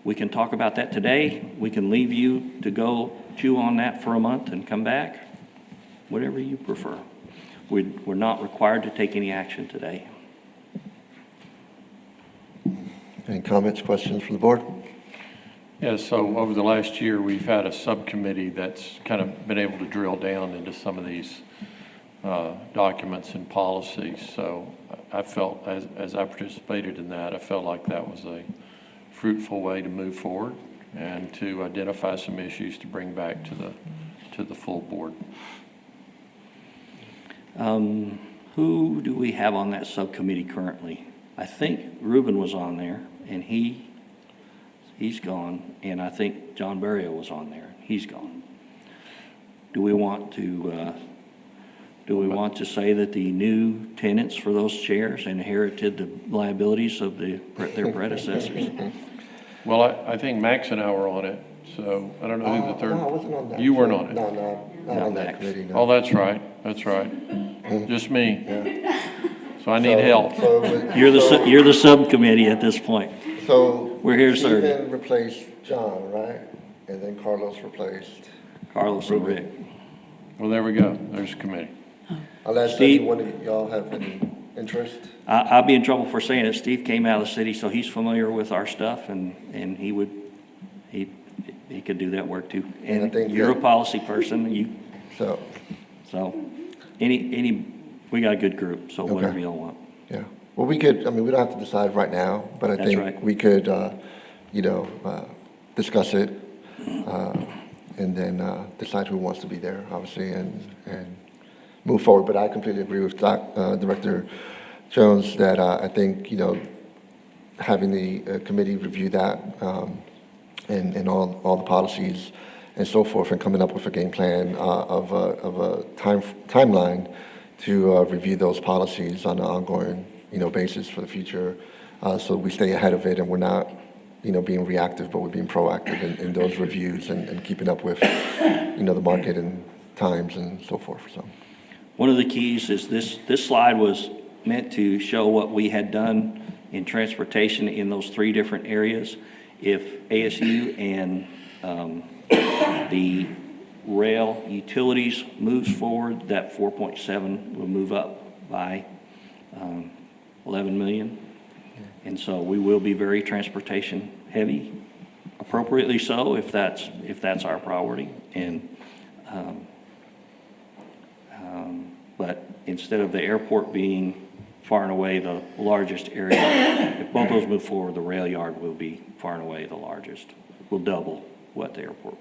we can talk about that today. We can leave you to go chew on that for a month and come back, whatever you prefer. We're not required to take any action today. Any comments, questions from the board? Yeah, so over the last year, we've had a subcommittee that's kind of been able to drill down into some of these documents and policies. So I felt, as I participated in that, I felt like that was a fruitful way to move forward and to identify some issues to bring back to the full board. Who do we have on that subcommittee currently? I think Ruben was on there, and he's gone, and I think John Barrio was on there. He's gone. Do we want to say that the new tenants for those chairs inherited the liabilities of their predecessors? Well, I think Max and I were on it, so I don't know who the third. No, I wasn't on that. You weren't on it? No, not on that Max. committee, no. Oh, that's right. Just me. Yeah. So I need help. You're the subcommittee at this point. So. We're here to serve you. Stephen replaced John, right? And then Carlos replaced, Carlos and Rick. Well, there we go. There's a committee. unless Steve? any one of y'all have any interest? I'll be in trouble for saying it. Steve came out of the city, so he's familiar with our stuff, and he could do that work too. And I And think you're a that- policy person, So, so we got a good group, so whatever y'all want. yeah. Well, we could, we don't have to decide right now, but I That's think right. we could, discuss it, and then decide who wants to be there, obviously, and move forward. But I completely agree with Director Jones that I think, having the committee review that and all the policies and so forth, and coming up with a game plan of a timeline to review those policies on an ongoing, basis for the future, so we stay ahead of it and we're not, being reactive, but we're being proactive in those reviews and keeping up with, the market and times and so forth, so. One of the keys is this slide was meant to show what we had done in transportation in those three different areas. If ASU and the rail utilities moves forward, that 4.7 will move up by 11 million. And so we will be very transportation heavy, appropriately so, if that's our priority. And but instead of the airport being far and away the largest area, if both those move forward, the rail yard will be far and away the largest. Will double what the airport.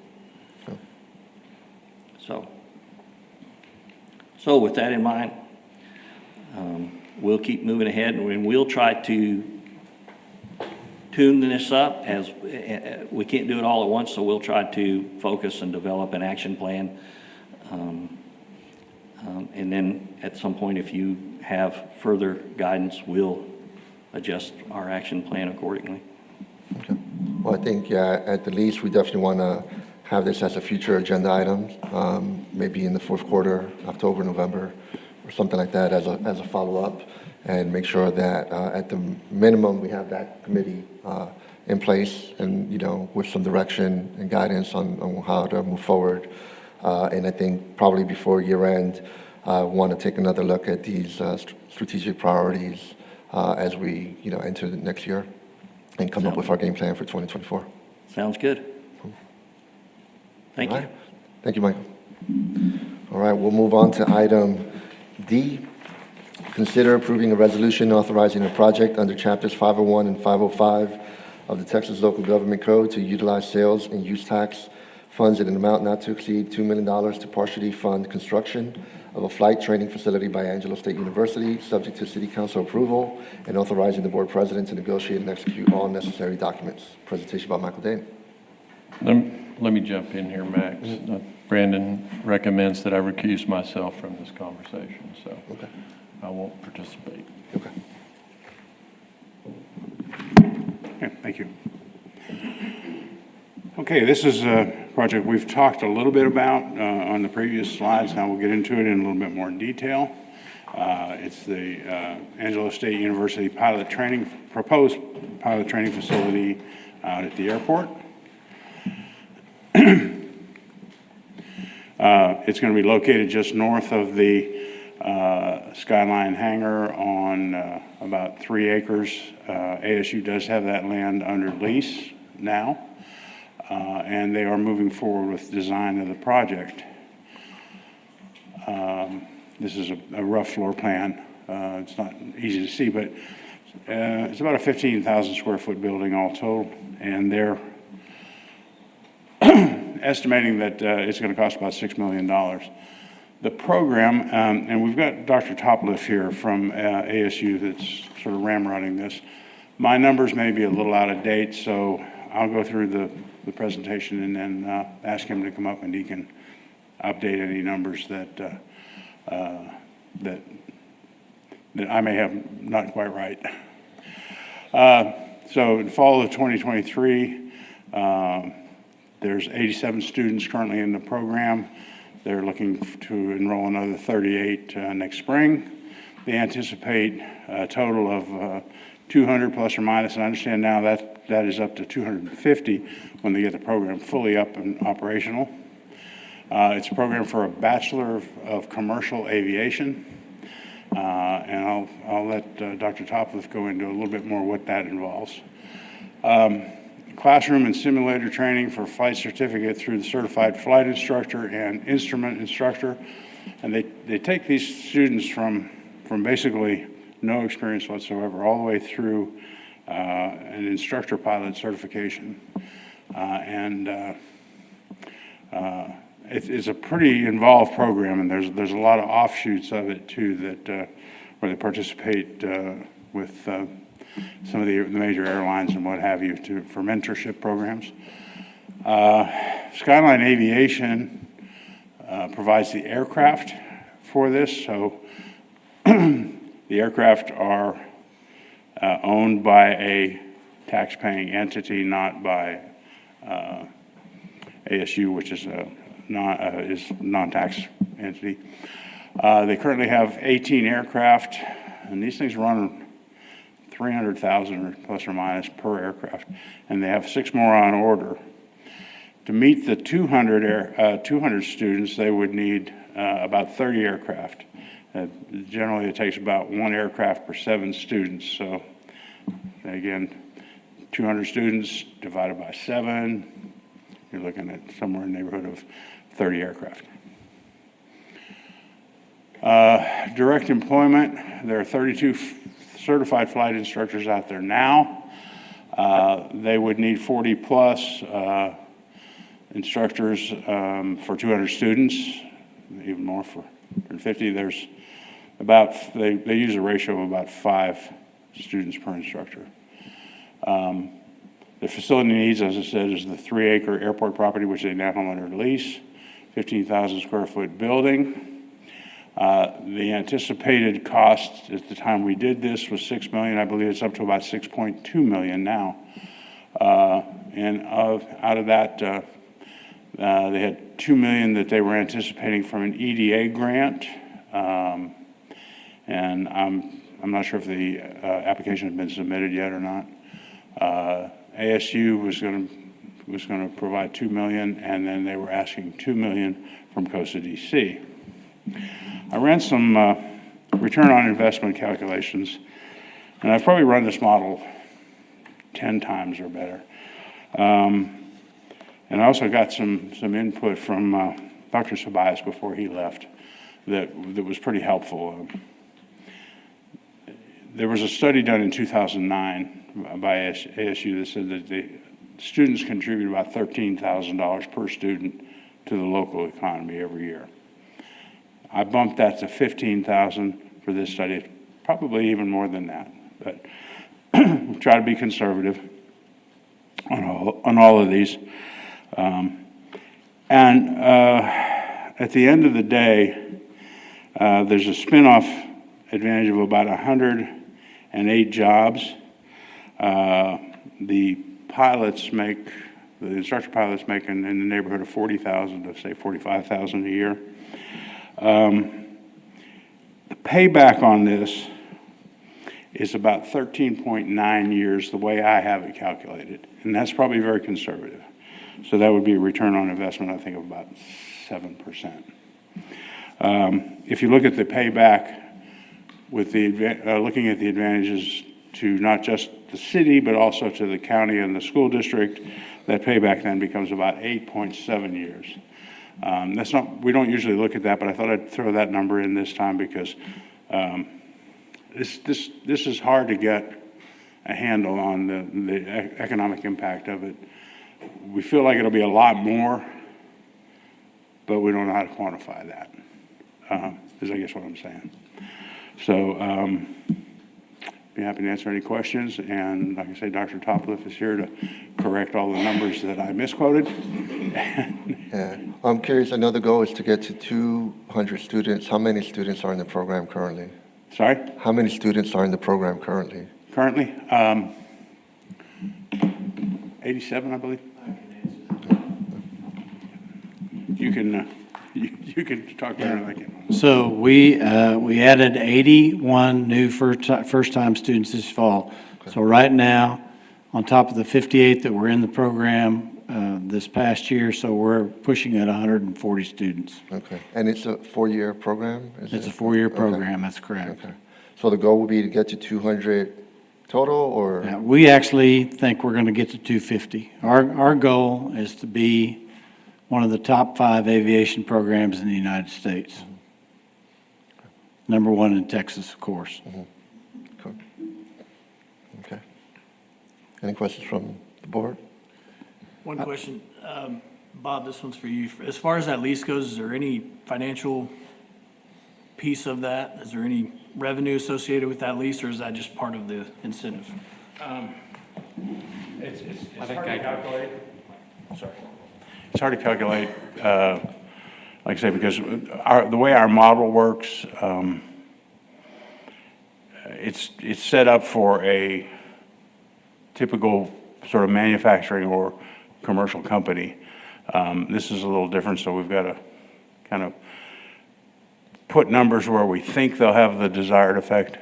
So with that in mind, we'll keep moving ahead, and we'll try to tune this up as we can't do it all at once, so we'll try to focus and develop an action plan. And then at some point, if you have further guidance, we'll adjust our action plan accordingly. Okay. Well, I think, yeah, at the least, we definitely want to have this as a future agenda item, maybe in the fourth quarter, October, November, or something like that as a follow-up. and make sure that at the minimum, we have that committee in place and, with some direction and guidance on how to move forward. And I think probably before year end, want to take another look at these strategic priorities as we, enter the next year and come up with our game plan for 2024. Sounds good. Thank All you. right. Thank you, Michael. All right, we'll move on to item D. Consider approving a resolution authorizing a project under chapters 501 and 505 of the Texas Local Government Code to utilize sales and use tax funds in an amount not to exceed $2 million to partially fund construction of a flight training facility by Angelo State University, subject to City Council approval, and authorizing the Board President to negotiate and execute all necessary documents. Presentation by Michael Dane. Let me jump in here, Max. Brandon recommends that I recuse myself from this conversation, so Okay. I won't participate. Okay. Okay, thank you. Okay, this is a project we've talked a little bit about on the previous slides. Now we'll get into it in a little bit more detail. It's the Angelo State University proposed pilot training facility out at the airport. It's going to be located just north of the Skyline hangar on about 3 acres. ASU does have that land under lease now, and they are moving forward with design of the project. This is a rough floor plan. It's not easy to see, but it's about a 15,000 square foot building all told, and they're estimating that it's going to cost about $6 million. The program, and we've got Dr. Topliff here from ASU that's sort of ramrodding this. My numbers may be a little out of date, so I'll go through the presentation and then ask him to come up and he can update any numbers that I may have not quite right. So in fall of 2023, there's 87 students currently in the program. They're looking to enroll another 38 next spring. They anticipate a total of 200 plus or minus, and I understand now that is up to 250 when they get the program fully up and operational. It's a program for a Bachelor of Commercial Aviation, and I'll let Dr. Topliff go into a little bit more what that involves. Classroom and simulator training for flight certificate through the certified flight instructor and instrument instructor. And they take these students from basically no experience whatsoever all the way through an instructor pilot certification. It's a pretty involved program, and there's a lot of offshoots of it too that where they participate with some of the major airlines and what have you for mentorship programs. Skyline Aviation provides the aircraft for this, so the aircraft are owned by a tax-paying entity, not by ASU, which is a non-tax entity. They currently have 18 aircraft, and these things run 300,000 or plus or minus per aircraft, and they have 6 more on order. To meet the 200 students, they would need about 30 aircraft. Generally, it takes about 1 aircraft per 7 students. So, again, 200 students divided by 7, you're looking at somewhere in the neighborhood of 30 aircraft. Direct employment, there are 32 certified flight instructors out there now. They would need 40 plus instructors for 200 students, even more for 150. There's about, they use a ratio of about 5 students per instructor. The facility needs, as I said, is the 3-acre airport property, which they now have under lease, 15,000 square foot building. The anticipated cost at the time we did this was $6 million. I believe it's up to about $6.2 million now. And out of that, they had $2 million that they were anticipating from an EDA grant. And I'm not sure if the application has been submitted yet or not. ASU was going to provide $2 million, and then they were asking $2 million from Costa DC. I ran some return on investment calculations, and I've probably run this model 10 times or better. And I also got some input from Dr. Sabias before he left that was pretty helpful. There was a study done in 2009 by ASU that said that the students contribute about $13,000 per student to the local economy every year. I bumped that to $15,000 for this study, probably even more than that, but try to be conservative on all of these. At the end of the day, there's a spin-off advantage of about 108 jobs. The instructor pilots make in the neighborhood of 40,000 to say 45,000 a year. The payback on this is about 13.9 years, the way I have it calculated, and that's probably very conservative. So that would be a return on investment, I think, of about 7%. If you look at the payback with looking at the advantages to not just the city, but also to the county and the school district, that payback then becomes about 8.7 years. We don't usually look at that, but I thought I'd throw that number in this time because this is hard to get a handle on the economic impact of it. We feel like it'll be a lot more, but we don't know how to quantify that, is I guess what I'm saying. So be happy to answer any questions. And like I say, Dr. Topliff is here to correct all the numbers that I misquoted. Yeah. I'm curious, another goal is to get to 200 students. How many students are in the program currently? Sorry? How many students are in the program currently? Currently, 87, I believe. You can talk better than I can. So we added 81 new first-time students this fall. So right now, on top of the 58 that were in the program this past year, so we're pushing at 140 students. Okay. And it's a 4-year program? It's a 4-year program, that's correct. Okay. So the goal would be to get to 200 total, or? Yeah, we actually think we're going to get to 250. Our goal is to be one of the top 5 aviation programs in the United States. Number 1 in Texas, of course. Cool. Okay. Any questions from the board? One question, Bob, this one's for you. As far as that lease goes, is there any financial piece of that? Is there any revenue associated with that lease, or is that just part of the incentive? It's hard to calculate. Sorry. It's hard to calculate, like I say, because the way our model works, it's set up for a typical sort of manufacturing or commercial company. This is a little different, so we've got to kind of put numbers where we think they'll have the desired effect.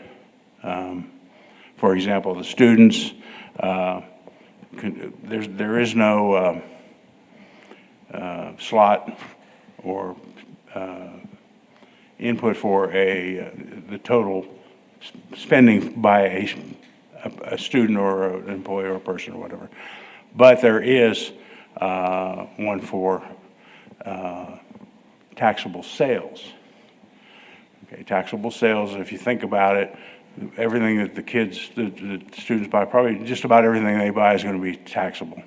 For example, the students, there is no slot or input for the total spending by a student or an employee or a person or whatever. But there is one for taxable sales. Okay, taxable sales, if you think about it, everything that the students buy, probably just about everything they buy is going to be taxable.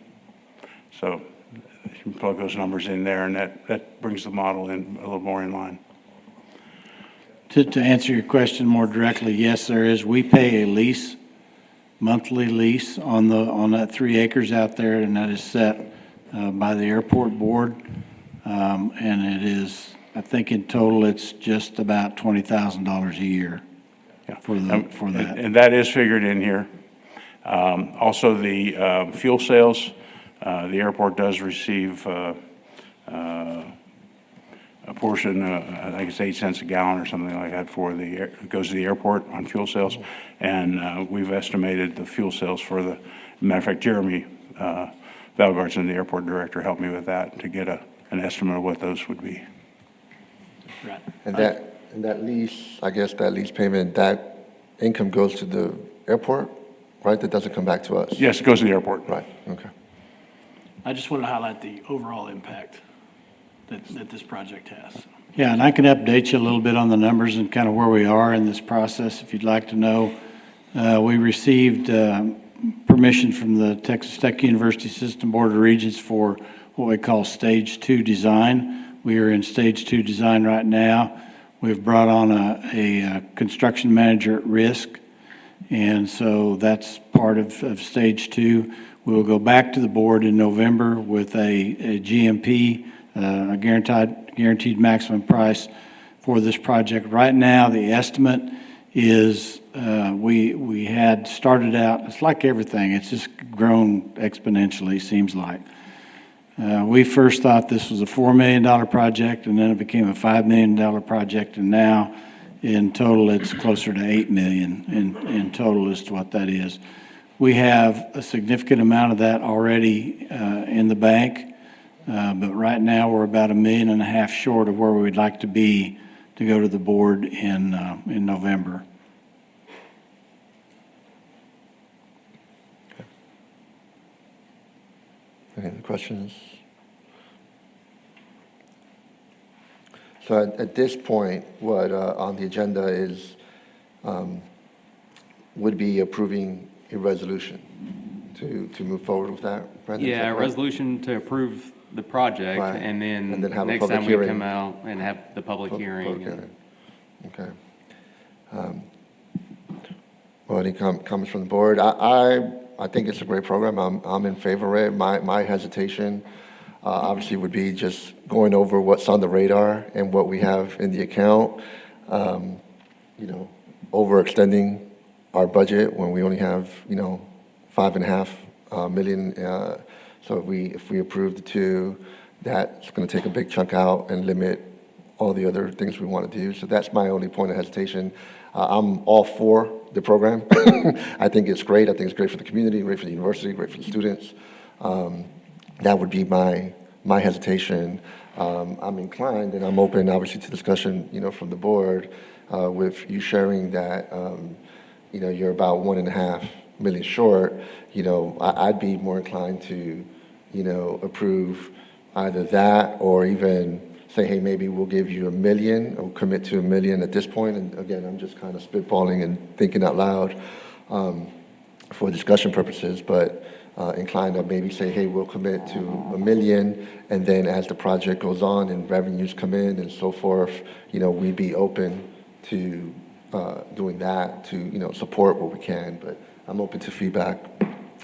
So you can plug those numbers in there, and that brings the model in a little more in line. To answer your question more directly, yes, there is. We pay a lease, monthly lease on that 3 acres out there, and that is set by the airport board. And it is, I think in total, it's just about $20,000 a year for that. And that is figured in here. Also, the fuel sales, the airport does receive a portion, I think it's 8 cents a gallon or something like that for it goes to the airport on fuel sales. And we've estimated the fuel sales for the, matter of fact, Jeremy Valgartson, the airport director, helped me with that to get an estimate of what those would be. Right. And that lease, I guess that lease payment, that income goes to the airport, right? That doesn't come back to us? Yes, it goes to the airport. Right, okay. I just wanted to highlight the overall impact that this project has. Yeah, and I can update you a little bit on the numbers and kind of where we are in this process, if you'd like to know. We received permission from the Texas Tech University System Board of Regents for what we call Stage 2 design. We are in Stage 2 design right now. We've brought on a construction manager at risk, and so that's part of Stage 2. We will go back to the board in November with a GMP, a guaranteed maximum price for this project. Right now, the estimate is we had started out, it's like everything, it's just grown exponentially, seems like. We first thought this was a $4 million project, and then it became a $5 million project, and now in total it's closer to $8 million in total as to what that is. We have a significant amount of that already in the bank, but right now we're about $1.5 million short of where we would like to be to go to the board in November. Any other questions? So at this point, what on the agenda is, would be approving a resolution to move forward with that, Brandon? Is that Yeah, a correct? resolution to approve the project, Right. and then have a next public time we hearing. come out and have the public hearing. Public and- hearing. Okay. Well, any comments from the board? I think it's a great program. I'm in favor of it. My hesitation, obviously, would be just going over what's on the radar and what we have in the account. Overextending our budget when we only have, $5.5 million. So if we approve the two, that's going to take a big chunk out and limit all the other things we want to do. So that's my only point of hesitation. I'm all for the program. I think it's great. I think it's great for the community, great for the university, great for the students. That would be my hesitation. I'm inclined, and I'm open, obviously, to discussion, from the board, with you sharing that, you're about $1.5 million short. I'd be more inclined to, approve either that or even say, hey, maybe we'll give you $1 million or commit to $1 million at this point. And again, I'm just kind of spitballing and thinking out loud for discussion purposes, but inclined to maybe say, hey, we'll commit to $1 million, and then as the project goes on and revenues come in and so forth, we'd be open to doing that to, support what we can. But I'm open to feedback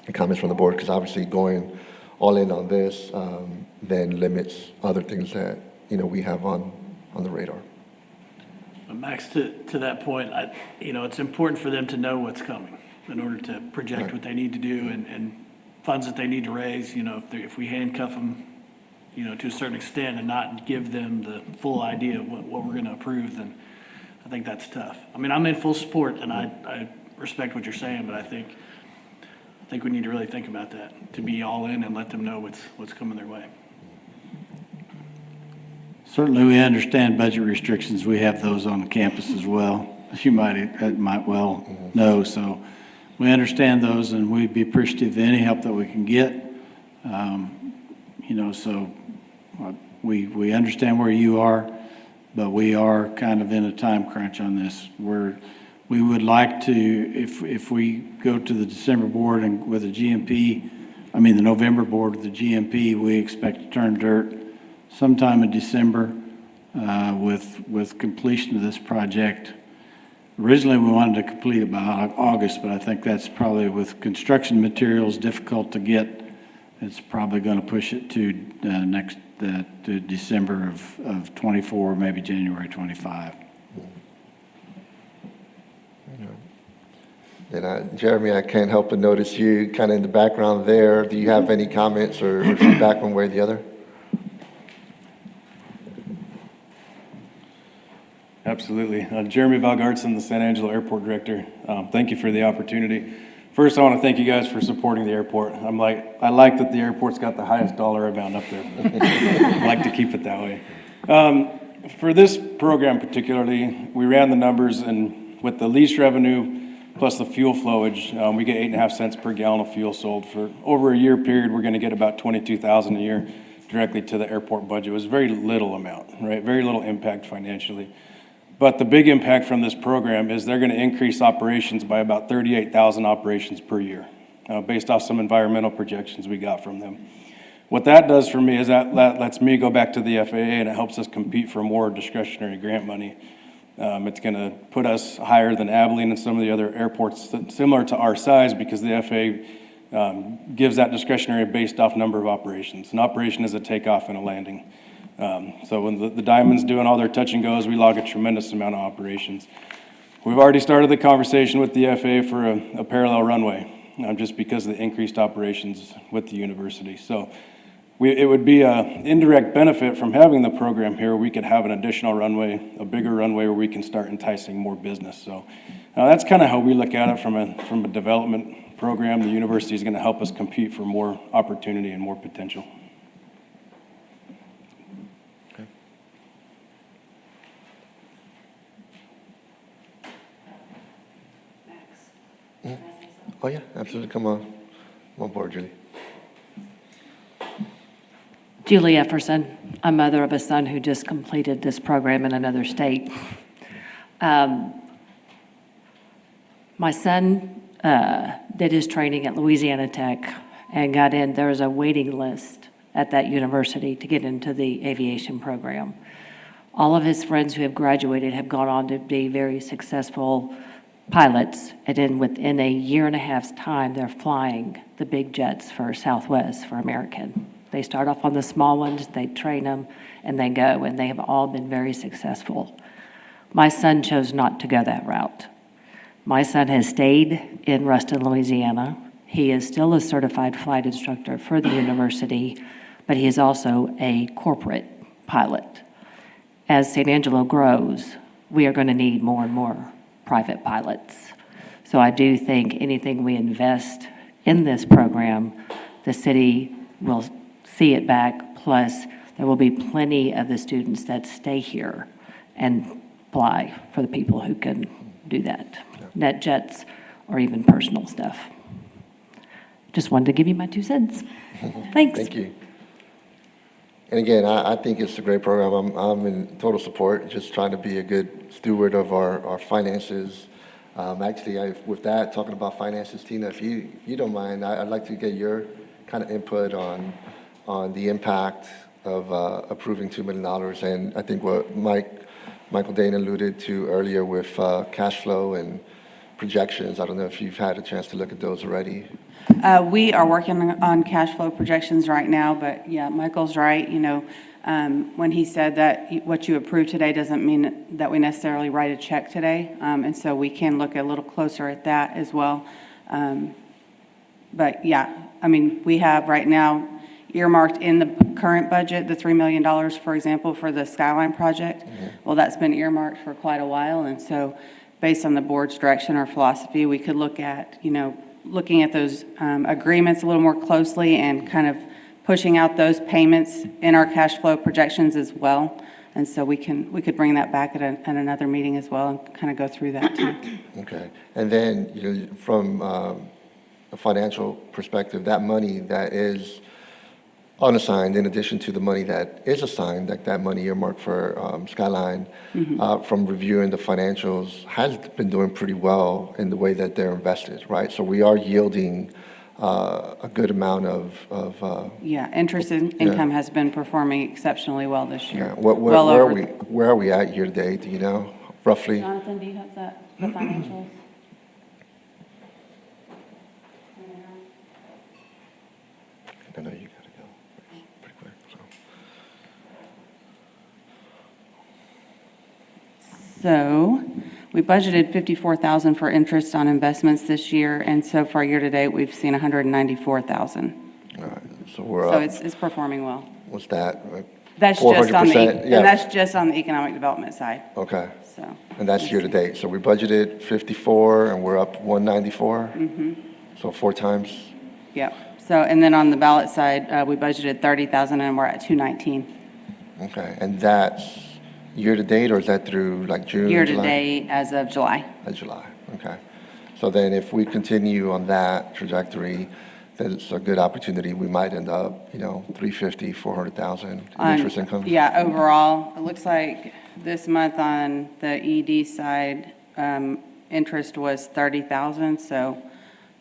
and comments from the board, because obviously going all in on this then limits other things that, we have on the radar. Max, to that point, it's important for them to know what's coming in order to project Right. what they need to do and funds that they need to raise. If we handcuff them, to a certain extent and not give them the full idea of what we're going to approve, then I think that's tough. I mean, I'm in full support, and I respect what you're saying, but I think we need to really think about that, to be all in and let them know what's coming their way. Certainly, we understand budget restrictions. We have those on the campus as well, as you might well know. So we understand those, and we'd be appreciative of any help that we can get. So we understand where you are, but we are kind of in a time crunch on this. We would like to, if we go to the December board and with a GMP, the November board with the GMP, we expect to turn dirt sometime in December with completion of this project. Originally, we wanted to complete it by August, but I think that's probably, with construction materials difficult to get, it's probably going to push it to to December of 24, maybe January 25. And Jeremy, I can't help but notice you kind of in the background there. Do you have any comments or feedback one way or the other? Absolutely. Jeremy Valgartson, the San Angelo Airport Director. Thank you for the opportunity. First, I want to thank you guys for supporting the airport. I like that the airport's got the highest dollar amount up there. I like to keep it that way. For this program particularly, we ran the numbers, and with the lease revenue plus the fuel flowage, we get 8.5 cents per gallon of fuel sold. For over a year period, we're going to get about $22,000 a year directly to the airport budget. It was very little amount, right? Very little impact financially. But the big impact from this program is they're going to increase operations by about 38,000 operations per year, based off some environmental projections we got from them. What that does for me is that lets me go back to the FAA, and it helps us compete for more discretionary grant money. It's going to put us higher than Abilene and some of the other airports similar to our size, because the FAA gives that discretionary based off number of operations. An operation is a takeoff and a landing. So when the Diamond's doing all their touch and goes, we log a tremendous amount of operations. We've already started the conversation with the FAA for a parallel runway, just because of the increased operations with the university. So it would be an indirect benefit from having the program here. We could have an additional runway, a bigger runway, where we can start enticing more business. So that's kind of how we look at it from a development program. The university is going to help us compete for more opportunity and more potential. Oh, yeah, absolutely. Come on board, Julie. Julie Efferson, a mother of a son who just completed this program in another state. My son did his training at Louisiana Tech and got in. There was a waiting list at that university to get into the aviation program. All of his friends who have graduated have gone on to be very successful pilots, and then within a year and a half's time, they're flying the big jets for Southwest, for American. They start off on the small ones, they train them, and they go, and they have all been very successful. My son chose not to go that route. My son has stayed in Ruston, Louisiana. He is still a certified flight instructor for the university, but he is also a corporate pilot. As San Angelo grows, we are going to need more and more private pilots. So I do think anything we invest in this program, the city will see it back, plus there will be plenty of the students that stay here and fly for the people who can do that. Net jets or even personal stuff. Just wanted to give you my 2 cents. Thanks. Thank you. And again, I think it's a great program. I'm in total support, just trying to be a good steward of our finances. Actually, with that, talking about finances, Tina, if you don't mind, I'd like to get your kind of input on the impact of approving $2 million. And I think what Michael Dane alluded to earlier with cash flow and projections. I don't know if you've had a chance to look at those already. We are working on cash flow projections right now, but yeah, Michael's right. You know, when he said that what you approved today doesn't mean that we necessarily write a check today. And so we can look a little closer at that as well. But yeah, I mean, we have right now earmarked in the current budget, the $3 million, for example, for the Skyline project. Mm-hmm. Well, that's been earmarked for quite a while. And so based on the board's direction or philosophy, we could look at, you know, looking at those agreements a little more closely and kind of pushing out those payments in our cash flow projections as well. And so we could bring that back at another meeting as well and kind of go through that too. Okay. And then, you know, from a financial perspective, that money that is unassigned, in addition to the money that is assigned, like that money earmarked for Skyline, mm-hmm. From reviewing the financials, has been doing pretty well in the way that they're invested, right? So we are yielding a good amount of interest income has been performing exceptionally well this year. Yeah. Where are we at year to date? Do you know roughly? Jonathan, do you have the financials? I know you got to go pretty quick. So we budgeted $54,000 for interest on investments this year, and so far year to date we've seen $194,000. All right, so we're so up. it's performing well. What's that? That's just on the, 400%, yeah. and that's just on the economic development side, Okay. so. And that's year to date. So we budgeted 54 and we're up 194? So 4 times? Yep. So, and then on the ballot side, we budgeted 30,000 and we're at 219. Okay. And that's year to date, or is that through like June, Year to July? date as of July. July, okay. So then if we continue on that trajectory, then it's a good opportunity. We might end up, 350, 400,000 in interest income. Yeah, overall, it looks like this month on the ED side, interest was 30,000, so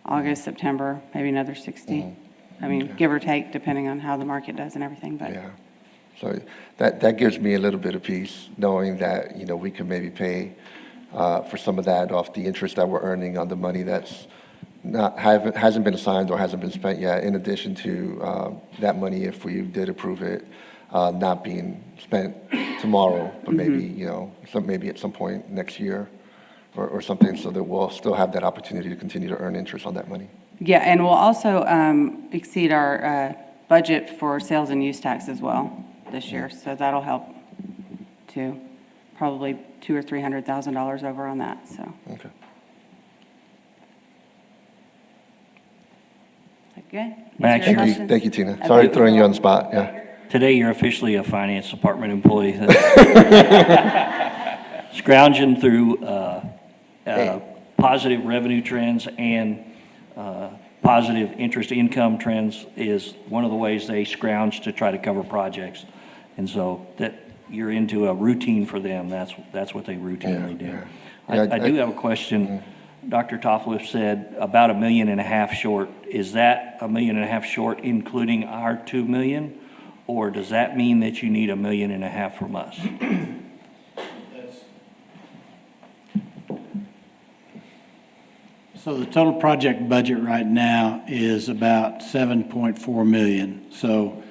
August, September, maybe another 60. I mean, give or take, depending on how the market does and everything, but. Yeah. So that gives me a little bit of peace, knowing that, we can maybe pay for some of that off the interest that we're earning on the money that's hasn't been assigned or hasn't been spent yet, in addition to that money, if we did approve it, not being spent tomorrow, but maybe, maybe at some point next year or something, so that we'll still have that opportunity to continue to earn interest on that money. Yeah, and we'll also exceed our budget for sales and use tax as well this year, so that'll help too. Probably $200,000 or $300,000 over on that, so. Okay. Good? Max, Thank you, Tina. Sorry throwing you on the spot, yeah. Today, you're officially a finance department employee. Scrounging through positive revenue trends and positive interest income trends is one of the ways they scrounge to try to cover projects. And so that you're into a routine for them. That's what they routinely do. I do have a question. Dr. Toffler said about $1.5 million short. Is that $1.5 million short including our $2 million? Or does that mean that you need $1.5 million from us? So the total project budget right now is about 7.4 million. So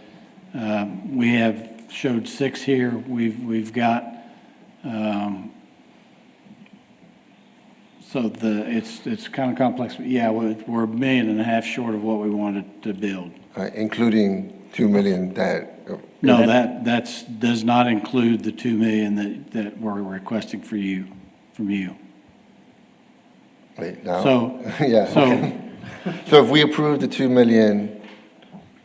we have showed 6 here. We've got so it's kind of complex. But yeah, we're $1.5 million short of what we wanted to build. Including 2 million that. No, that does not include the 2 million that we're requesting from you. Wait, now. So yeah. So So if we approve the 2 million,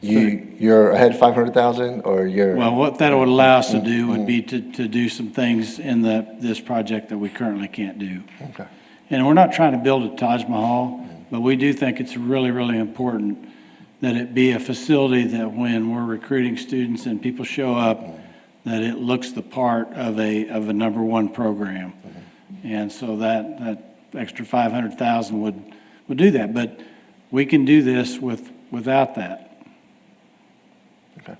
you're ahead 500,000, or you're. well, what that would allow us to do would be to do some things in this project that we currently can't do. Okay. And we're not trying to build a Taj Mahal, but we do think it's really, really important that it be a facility that when we're recruiting students and people show up, that it looks the part of a number one program. And so that extra 500,000 would do that. But we can do this without that. Okay.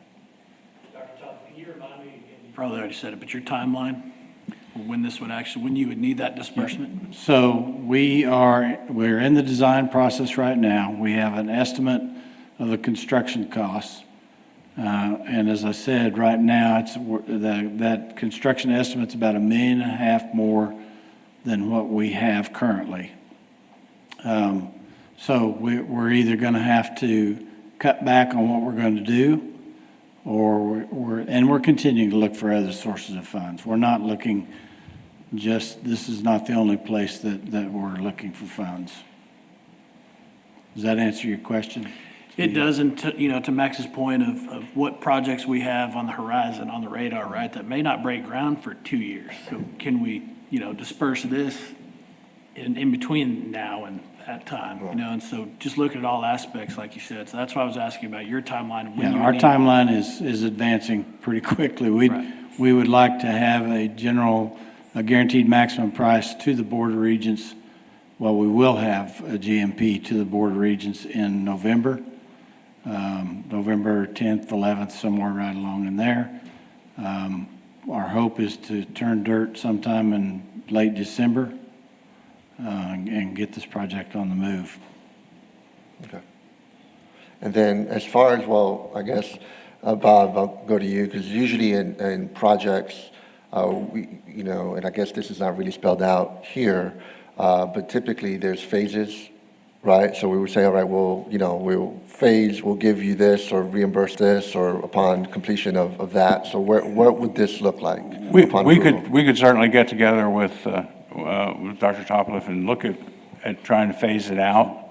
Dr. Todd, can you remind me, you probably already said it, but your timeline, when you would need that disbursement? So we're in the design process right now. We have an estimate of the construction costs. And as I said, right now, that construction estimate's about $1.5 million more than what we have currently. So we're either going to have to cut back on what we're going to do, or we're continuing to look for other sources of funds. We're not looking this is not the only place that we're looking for funds. Does that answer your question? It doesn't, to Max's point of what projects we have on the horizon, on the radar, right, that may not break ground for 2 years. So can we, disperse this in between now and that time, and so just look at all aspects, like you said. So that's why I was asking about your timeline. And when Yeah, you our need- timeline is advancing pretty quickly. We would like to have a guaranteed maximum price to the Board of Regents. Well, we will have a GMP to the Board of Regents in November, November 10th, 11th, somewhere right along in there. Our hope is to turn dirt sometime in late December and get this project on the move. Okay. And then as far as, well, I guess, Bob, I'll go to you, because usually in projects, and I guess this is not really spelled out here, but typically there's phases right? So we would say, all right, we'll give you this or reimburse this or upon completion of that. So what would this look like upon approval? We could certainly get together with Dr. Topliff and look at trying to phase it out.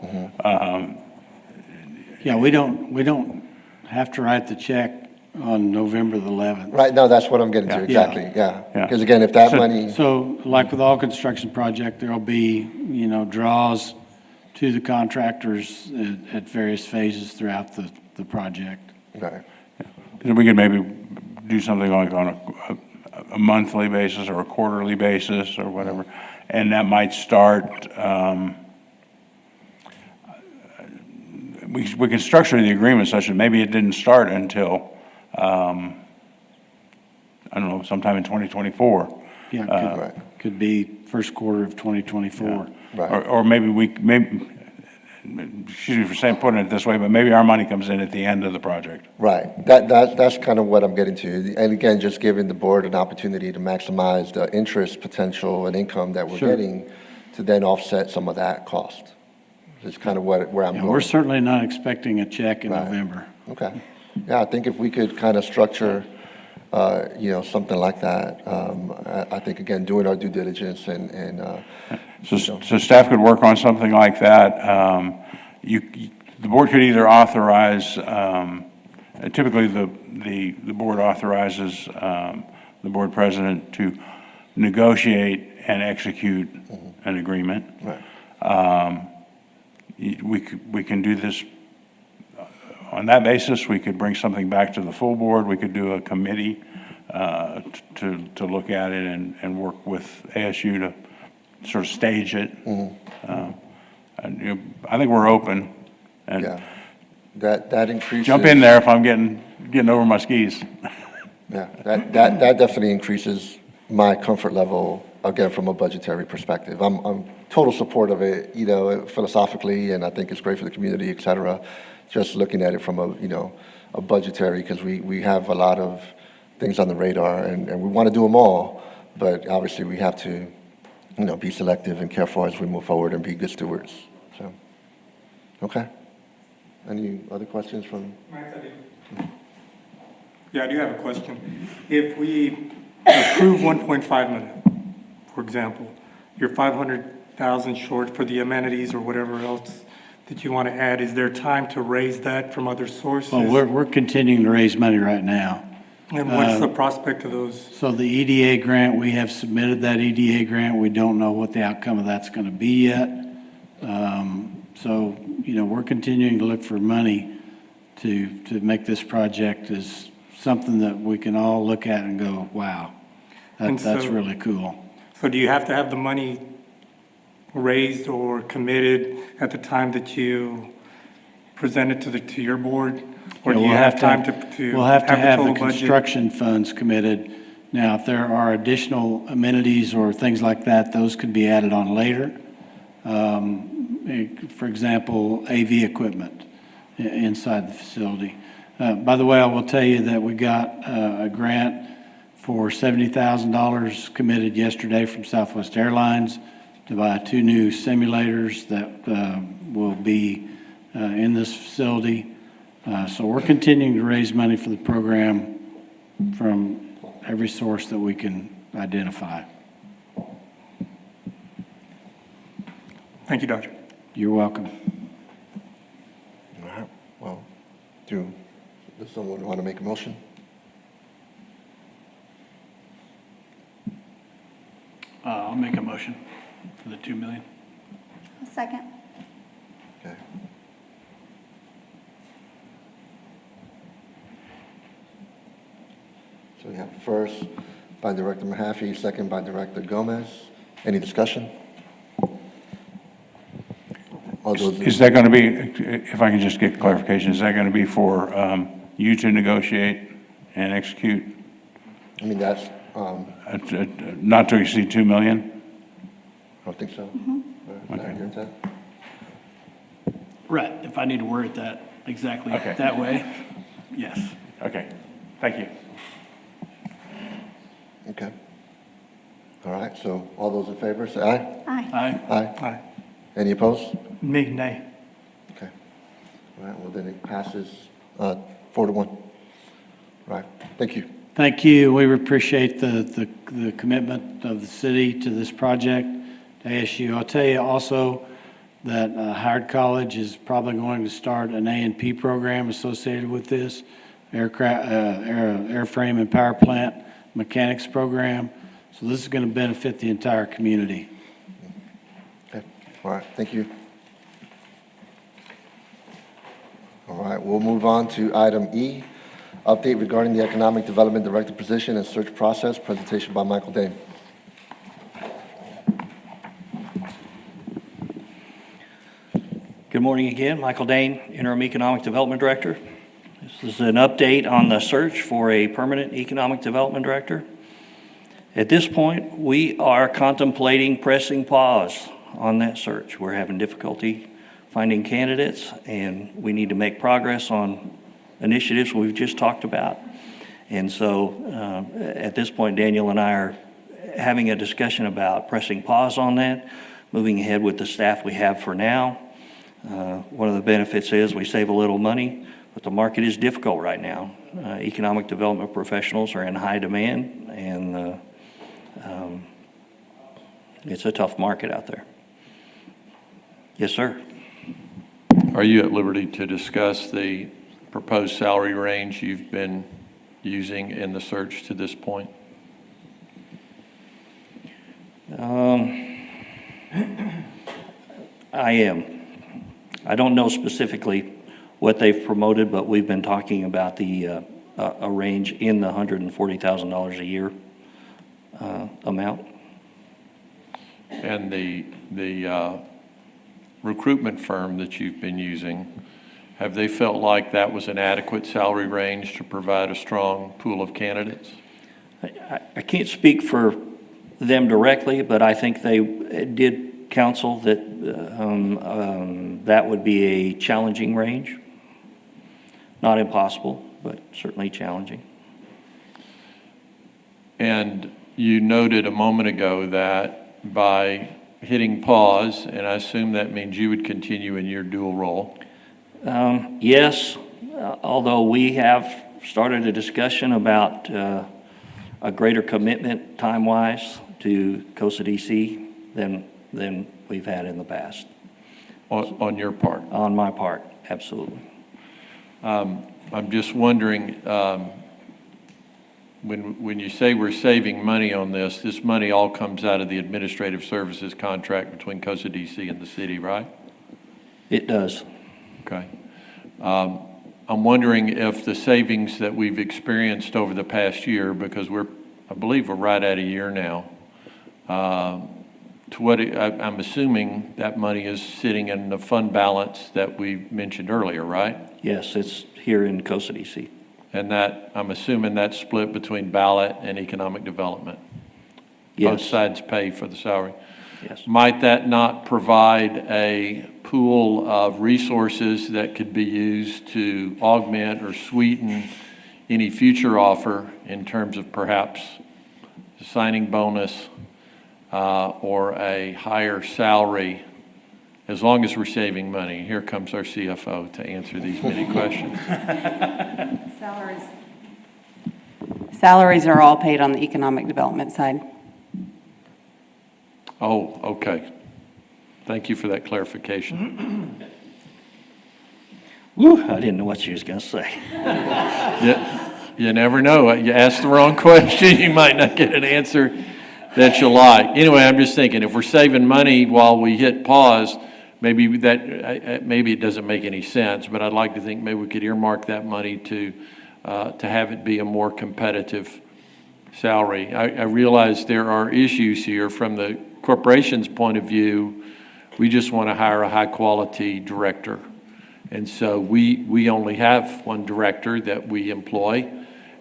Yeah, we don't have to write the check on November the 11th. Right, no, that's what I'm getting to, Yeah. exactly, Yeah. yeah. Because again, if that So- money, So like with all construction project, there'll be, draws to the contractors at various phases throughout the project. right, We could maybe do something like on a monthly basis or a quarterly basis or whatever. And that might start, we can structure the agreement such that maybe it didn't start until, I don't know, sometime in 2024. Yeah, right. could be first quarter of 2024. right. Or maybe, excuse me for putting it this way, but maybe our money comes in at the end of the project. Right, that's kind of what I'm getting to. And again, just giving the board an opportunity to maximize the interest potential and income that we're Sure. getting to then offset some of that cost. It's kind of where I'm Yeah, going. we're certainly not expecting a check in Right. November. Okay. Yeah, I think if we could kind of structure, something like that, I think, again, doing our due diligence and So staff could work on something like that. The board could either authorize, typically the board authorizes the board president to negotiate and execute an agreement. Right. We can do this on that basis. We could bring something back to the full board. We could do a committee to look at it and work with ASU to sort of stage it. And, I think we're open. And Yeah, that increases. jump in there if I'm getting over my skis. Yeah, that definitely increases my comfort level, again, from a budgetary perspective. I'm total support of it, philosophically, and I think it's great for the community, et cetera. Just looking at it from a budgetary, because we have a lot of things on the radar, and we want to do them all, but obviously we have to, be selective and careful as we move forward and be good stewards, so. Okay. Any other questions from? Yeah, I do have a question. If we approve 1.5 million, for example, you're 500,000 short for the amenities or whatever else that you want to add, is there time to raise that from other sources? Well, we're continuing to raise money right now. And what's the prospect of those? So the EDA grant, we have submitted that EDA grant. We don't know what the outcome of that's going to be yet. So, we're continuing to look for money to make this project as something that we can all look at and go, wow, that's really cool. So do you have to have the money raised or committed at the time that you present it to your board? Or do you have time to We'll have to have the total budget? construction funds committed. Now, if there are additional amenities or things like that, those could be added on later. For example, AV equipment inside the facility. By the way, I will tell you that we got a grant for $70,000 committed yesterday from Southwest Airlines to buy 2 new simulators that will be in this facility. So we're continuing to raise money for the program from every source that we can identify. Thank you, Doctor. You're welcome. All right, well, does someone want to make a motion? I'll make a motion for the 2 million. Second. Okay. So we have first by Director Mahaffey, second by Director Gomez. Any discussion? All those. Is that going to be, if I can just get clarification, is that going to be for you to negotiate and execute? I mean, that's, Not to exceed 2 million? I don't think so. Is that your intent? Right, if I need to word that exactly Okay. that way, yes. Okay, thank you. Okay. All right, so all those in favor, say aye. Aye. Aye. Aye. Aye. Any opposed? Me, nay. Okay. All right, well, then it passes 4-1. All right, thank you. Thank you. We appreciate the commitment of the city to this project, to ASU. I'll tell you also that Howard College is probably going to start an A&P program associated with this, airframe and power plant mechanics program. So this is going to benefit the entire community. Okay, all right, thank you. All right, we'll move on to item E, update regarding the Economic Development Director position and search process, presentation by Michael Dane. Good morning again. Michael Dane, Interim Economic Development Director. This is an update on the search for a permanent Economic Development Director. At this point, we are contemplating pressing pause on that search. We're having difficulty finding candidates, and we need to make progress on initiatives we've just talked about. And so at this point, Daniel and I are having a discussion about pressing pause on that, moving ahead with the staff we have for now. One of the benefits is we save a little money, but the market is difficult right now. Economic development professionals are in high demand, and it's a tough market out there. Yes, sir. Are you at liberty to discuss the proposed salary range you've been using in the search to this point? I am. I don't know specifically what they've promoted, but we've been talking about the a range in the $140,000 a year amount. And the recruitment firm that you've been using, have they felt like that was an adequate salary range to provide a strong pool of candidates? I can't speak for them directly, but I think they did counsel that that would be a challenging range. Not impossible, but certainly challenging. And you noted a moment ago that by hitting pause, and I assume that means you would continue in your dual role. Yes, although we have started a discussion about a greater commitment time-wise to COSA DC than we've had in the past. On your part? On my part, absolutely. I'm just wondering, when you say we're saving money on this money all comes out of the administrative services contract between COSA DC and the city, right? It does. Okay. I'm wondering if the savings that we've experienced over the past year, because I believe we're right at a year now, I'm assuming that money is sitting in the fund balance that we mentioned earlier, right? Yes, it's here in COSA DC. And that, I'm assuming that's split between ballot and economic development? Yes. Both sides pay for the salary? Yes. Might that not provide a pool of resources that could be used to augment or sweeten any future offer in terms of perhaps a signing bonus or a higher salary, as long as we're saving money? Here comes our CFO to answer these many questions. Salaries are all paid on the economic development side. Oh, okay. Thank you for that clarification. Woo, I didn't know what she was going to say. You never know. You ask the wrong question, you might not get an answer that you like. Anyway, I'm just thinking, if we're saving money while we hit pause, maybe it doesn't make any sense, but I'd like to think maybe we could earmark that money to have it be a more competitive salary. I realize there are issues here from the corporation's point of view. We just want to hire a high-quality director. And so we only have one director that we employ.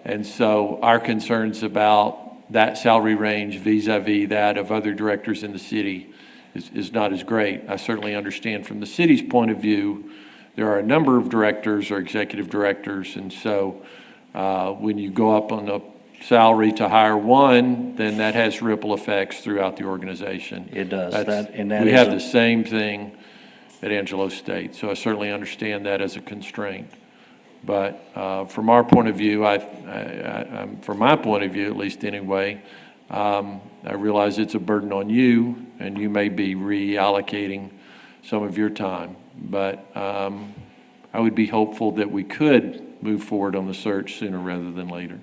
And so our concerns about that salary range vis-a-vis that of other directors in the city is not as great. I certainly understand from the city's point of view, there are a number of directors or executive directors. And so when you go up on the salary to hire one, then that has ripple effects throughout the organization. It does. We have the same thing at Angelo State. So I certainly understand that as a constraint. But from our point of view, from my point of view, at least anyway, I realize it's a burden on you, and you may be reallocating some of your time. But I would be hopeful that we could move forward on the search sooner rather than later.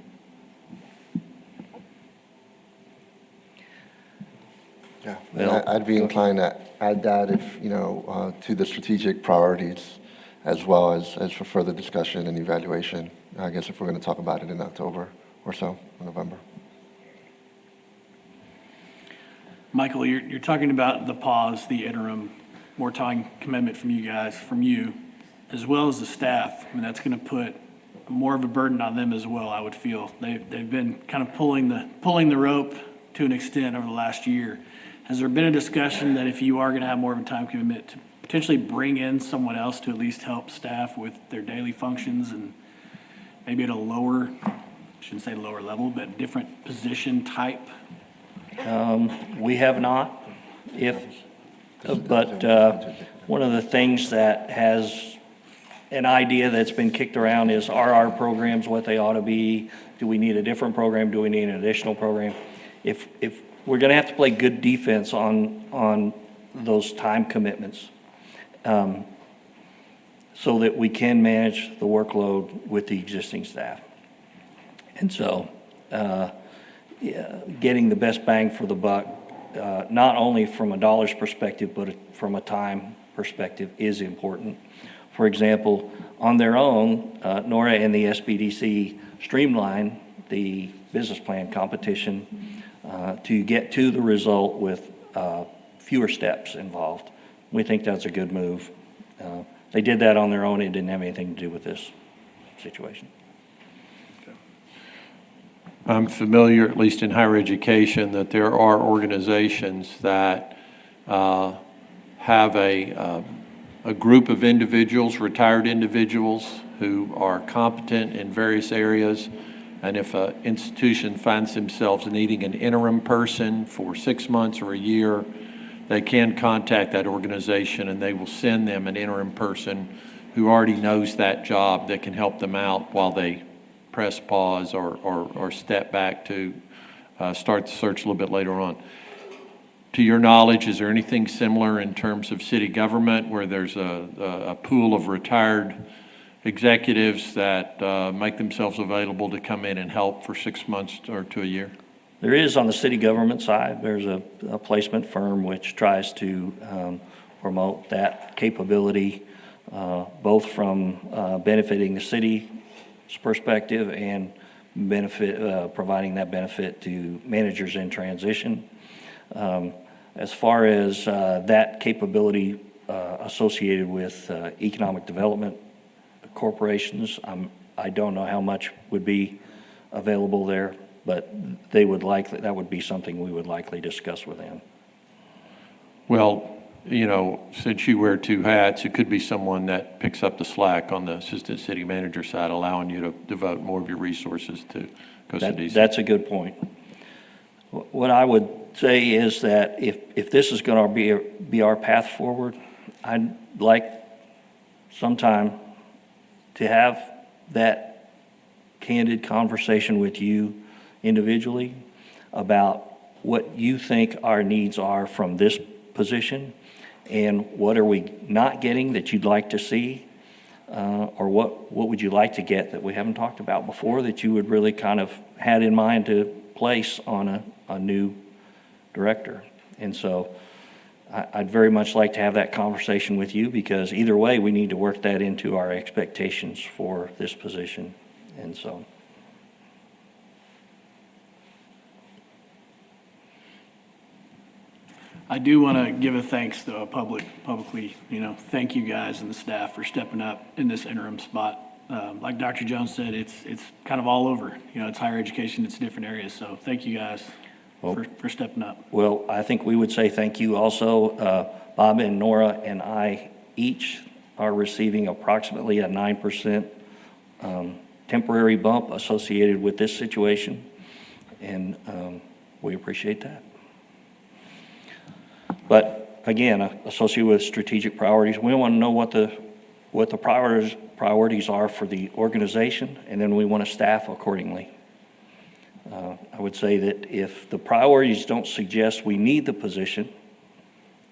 Yeah, Well, I'd be inclined to add that if, to the strategic priorities as well as for further discussion and evaluation. I guess if we're going to talk about it in October or so, or November. Michael, you're talking about the pause, the interim, more time commitment from you guys, from you, as well as the staff. I mean, that's going to put more of a burden on them as well, I would feel. They've been kind of pulling the rope to an extent over the last year. Has there been a discussion that if you are going to have more of a time commitment, to potentially bring in someone else to at least help staff with their daily functions and maybe at a lower, I shouldn't say lower level, but different position type? We have not, but one of the things that has an idea that's been kicked around is, are our programs what they ought to be? Do we need a different program? Do we need an additional program? If we're going to have to play good defense on those time commitments, so that we can manage the workload with the existing staff. And so, getting the best bang for the buck, not only from a dollars perspective, but from a time perspective is important. For example, on their own, Nora and the SBDC streamlined the business plan competition to get to the result with fewer steps involved. We think that's a good move. They did that on their own. It didn't have anything to do with this situation. I'm familiar, at least in higher education, that there are organizations that have a group of individuals, retired individuals, who are competent in various areas. And if an institution finds themselves needing an interim person for 6 months or a year, they can contact that organization and they will send them an interim person who already knows that job that can help them out while they press pause or step back to start the search a little bit later on. To your knowledge, is there anything similar in terms of city government where there's a pool of retired executives that make themselves available to come in and help for 6 months or to a year? There is on the city government side. There's a placement firm which tries to promote that capability, both from benefiting the city's perspective and providing that benefit to managers in transition. As far as that capability associated with economic development corporations, I don't know how much would be available there, but that would be something we would likely discuss with them. Well, since you wear two hats, it could be someone that picks up the slack on the assistant city manager side, allowing you to devote more of your resources to Costa DC. That's a good point. What I would say is that if this is going to be our path forward, I'd like sometime to have that candid conversation with you individually about what you think our needs are from this position and what are we not getting that you'd like to see, or what would you like to get that we haven't talked about before that you would really kind of had in mind to place on a new director. And so I'd very much like to have that conversation with you, because either way we need to work that into our expectations for this position. And so I do want to give a thanks though, publicly, thank you guys and the staff for stepping up in this interim spot. Like Dr. Jones said, it's kind of all over, it's higher education, it's different areas. So thank you guys for stepping up. Well, I think we would say thank you also. Bob and Nora and I each are receiving approximately a 9% temporary bump associated with this situation, and we appreciate that. But again, associated with strategic priorities. We want to know what the priorities are for the organization, and then we want to staff accordingly. I would say that if the priorities don't suggest we need the position,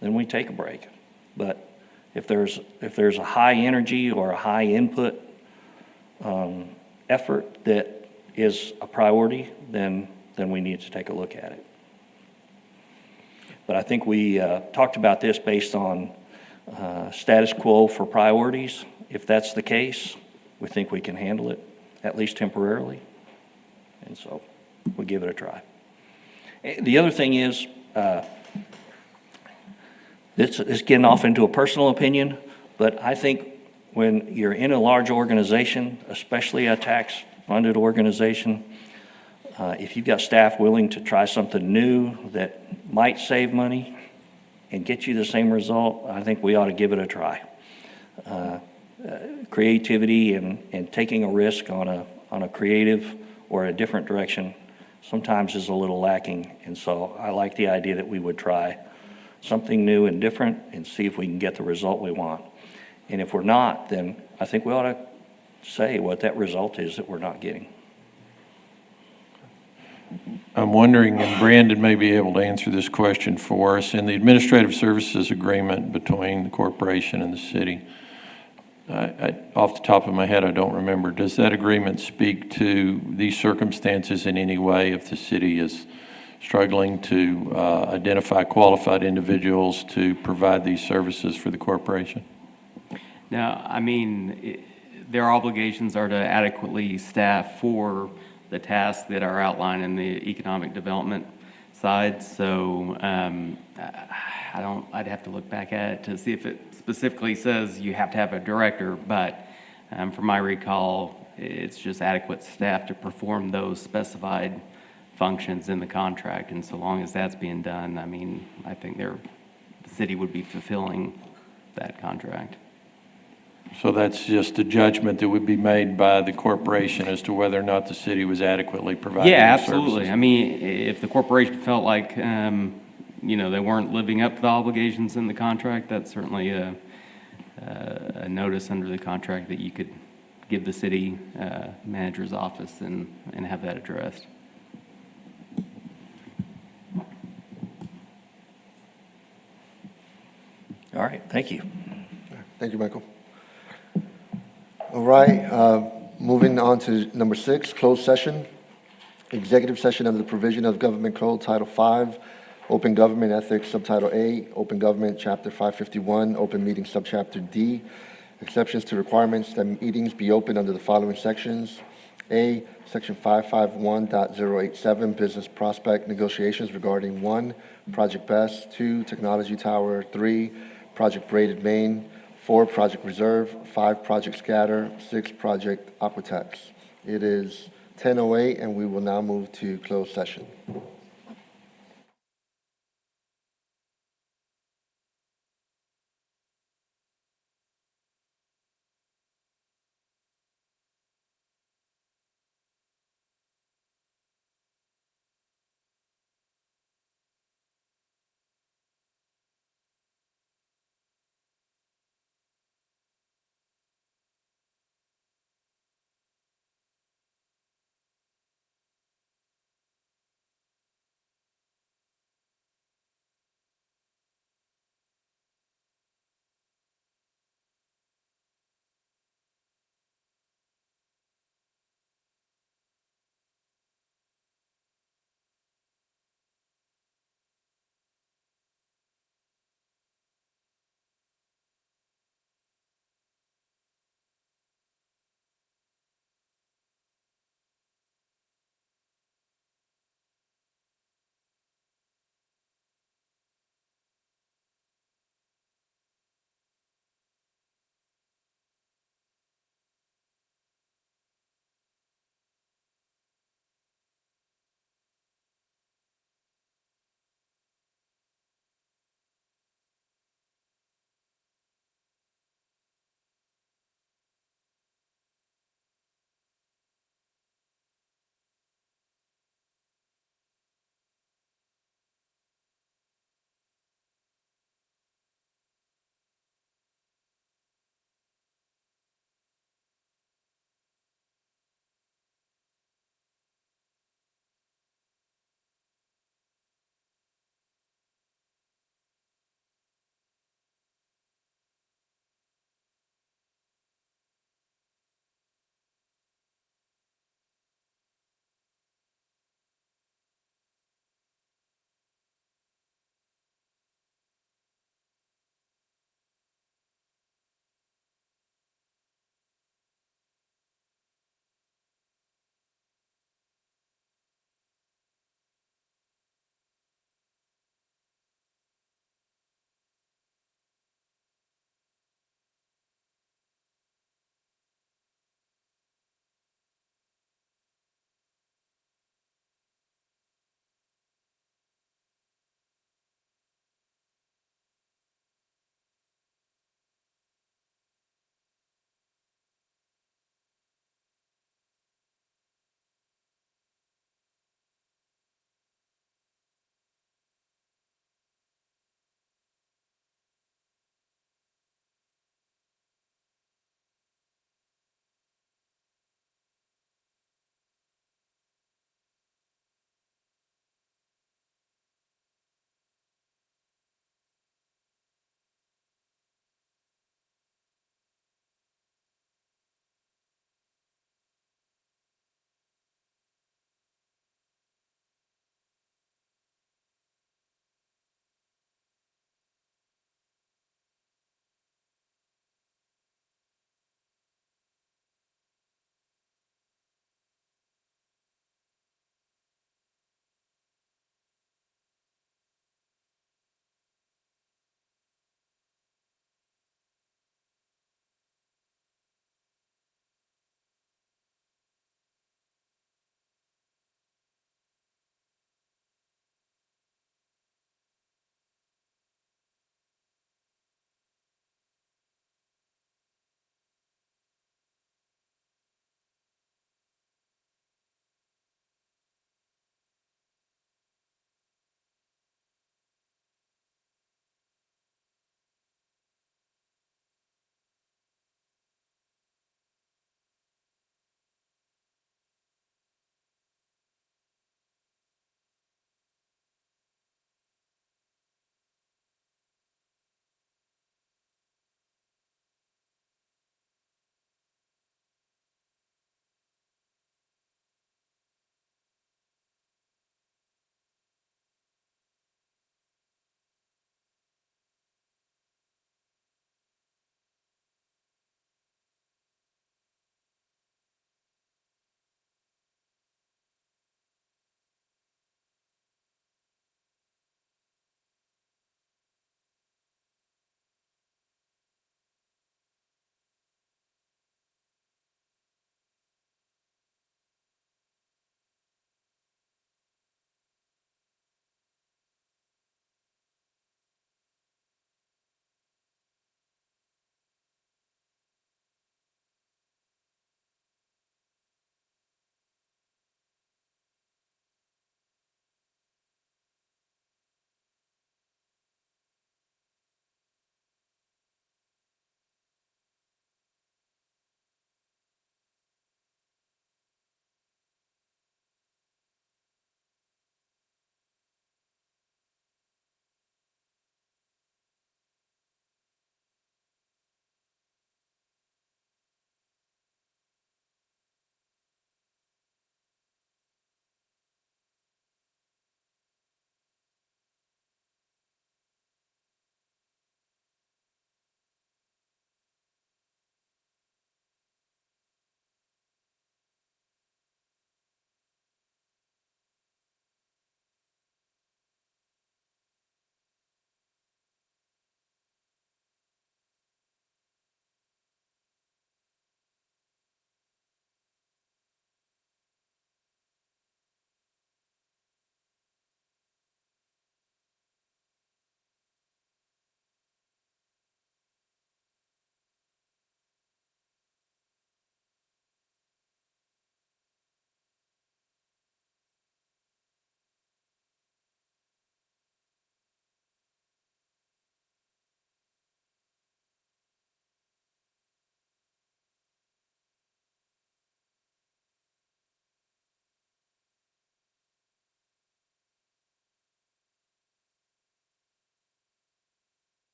then we take a break. But if there's a high energy or a high input effort that is a priority, then we need to take a look at it. But I think we talked about this based on status quo for priorities. If that's the case, we think we can handle it, at least temporarily. And so we'll give it a try. The other thing is, this is getting off into a personal opinion, but I think when you're in a large organization, especially a tax-funded organization, if you've got staff willing to try something new that might save money and get you the same result, I think we ought to give it a try. Creativity and taking a risk on a creative or a different direction sometimes is a little lacking, and so I like the idea that we would try something new and different and see if we can get the result we want. And if we're not, then I think we ought to say what that result is that we're not getting. I'm wondering, and Brandon may be able to answer this question for us, in the administrative services agreement between the corporation and the city, off the top of my head, I don't remember, does that agreement speak to these circumstances in any way if the city is struggling to identify qualified individuals to provide these services for the corporation? Now, I mean, their obligations are to adequately staff for the tasks that are outlined in the economic development side. So I'd have to look back at it to see if it specifically says you have to have a director, but from my recall, it's just adequate staff to perform those specified functions in the contract. And so long as that's being done, I mean, I think the city would be fulfilling that contract. So that's just a judgment that would be made by the corporation as to whether or not the city was adequately providing Yeah, these absolutely. services? I mean, if the corporation felt like, they weren't living up to the obligations in the contract, that's certainly a notice under the contract that you could give the city manager's office and have that addressed. All right, thank you. Thank you, Michael. All right, moving on to number 6, closed session. Executive session under the provision of Government Code Title 5, Open Government Ethics, Subtitle A, Open Government, Chapter 551, Open Meeting, Subchapter D. Exceptions to requirements that meetings be open under the following sections. A, Section 551.087, Business Prospect Negotiations regarding 1, Project Best, 2, Technology Tower, 3, Project Braided Main, 4, Project Reserve, 5, Project Scatter, 6, Project Aquatex. It is 10:08, and we will now move to closed session.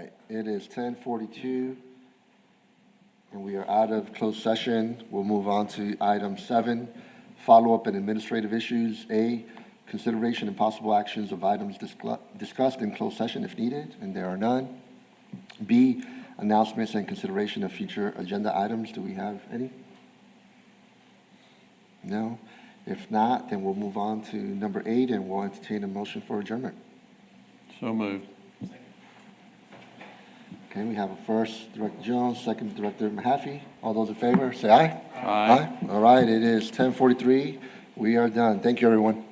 right, it is 10:42, and we are out of closed session. We'll move on to item 7, follow-up and administrative issues. A, consideration and possible actions of items discussed in closed session if needed, and there are none. B, announcements and consideration of future agenda items. Do we have any? No? If not, then we'll move on to number 8, and we'll entertain a motion for adjournment. So moved. Okay, we have a first, Director Jones, second, Director Mahaffey. All those in favor, say aye. Aye. All right, it is 10:43. We are done. Thank you, everyone.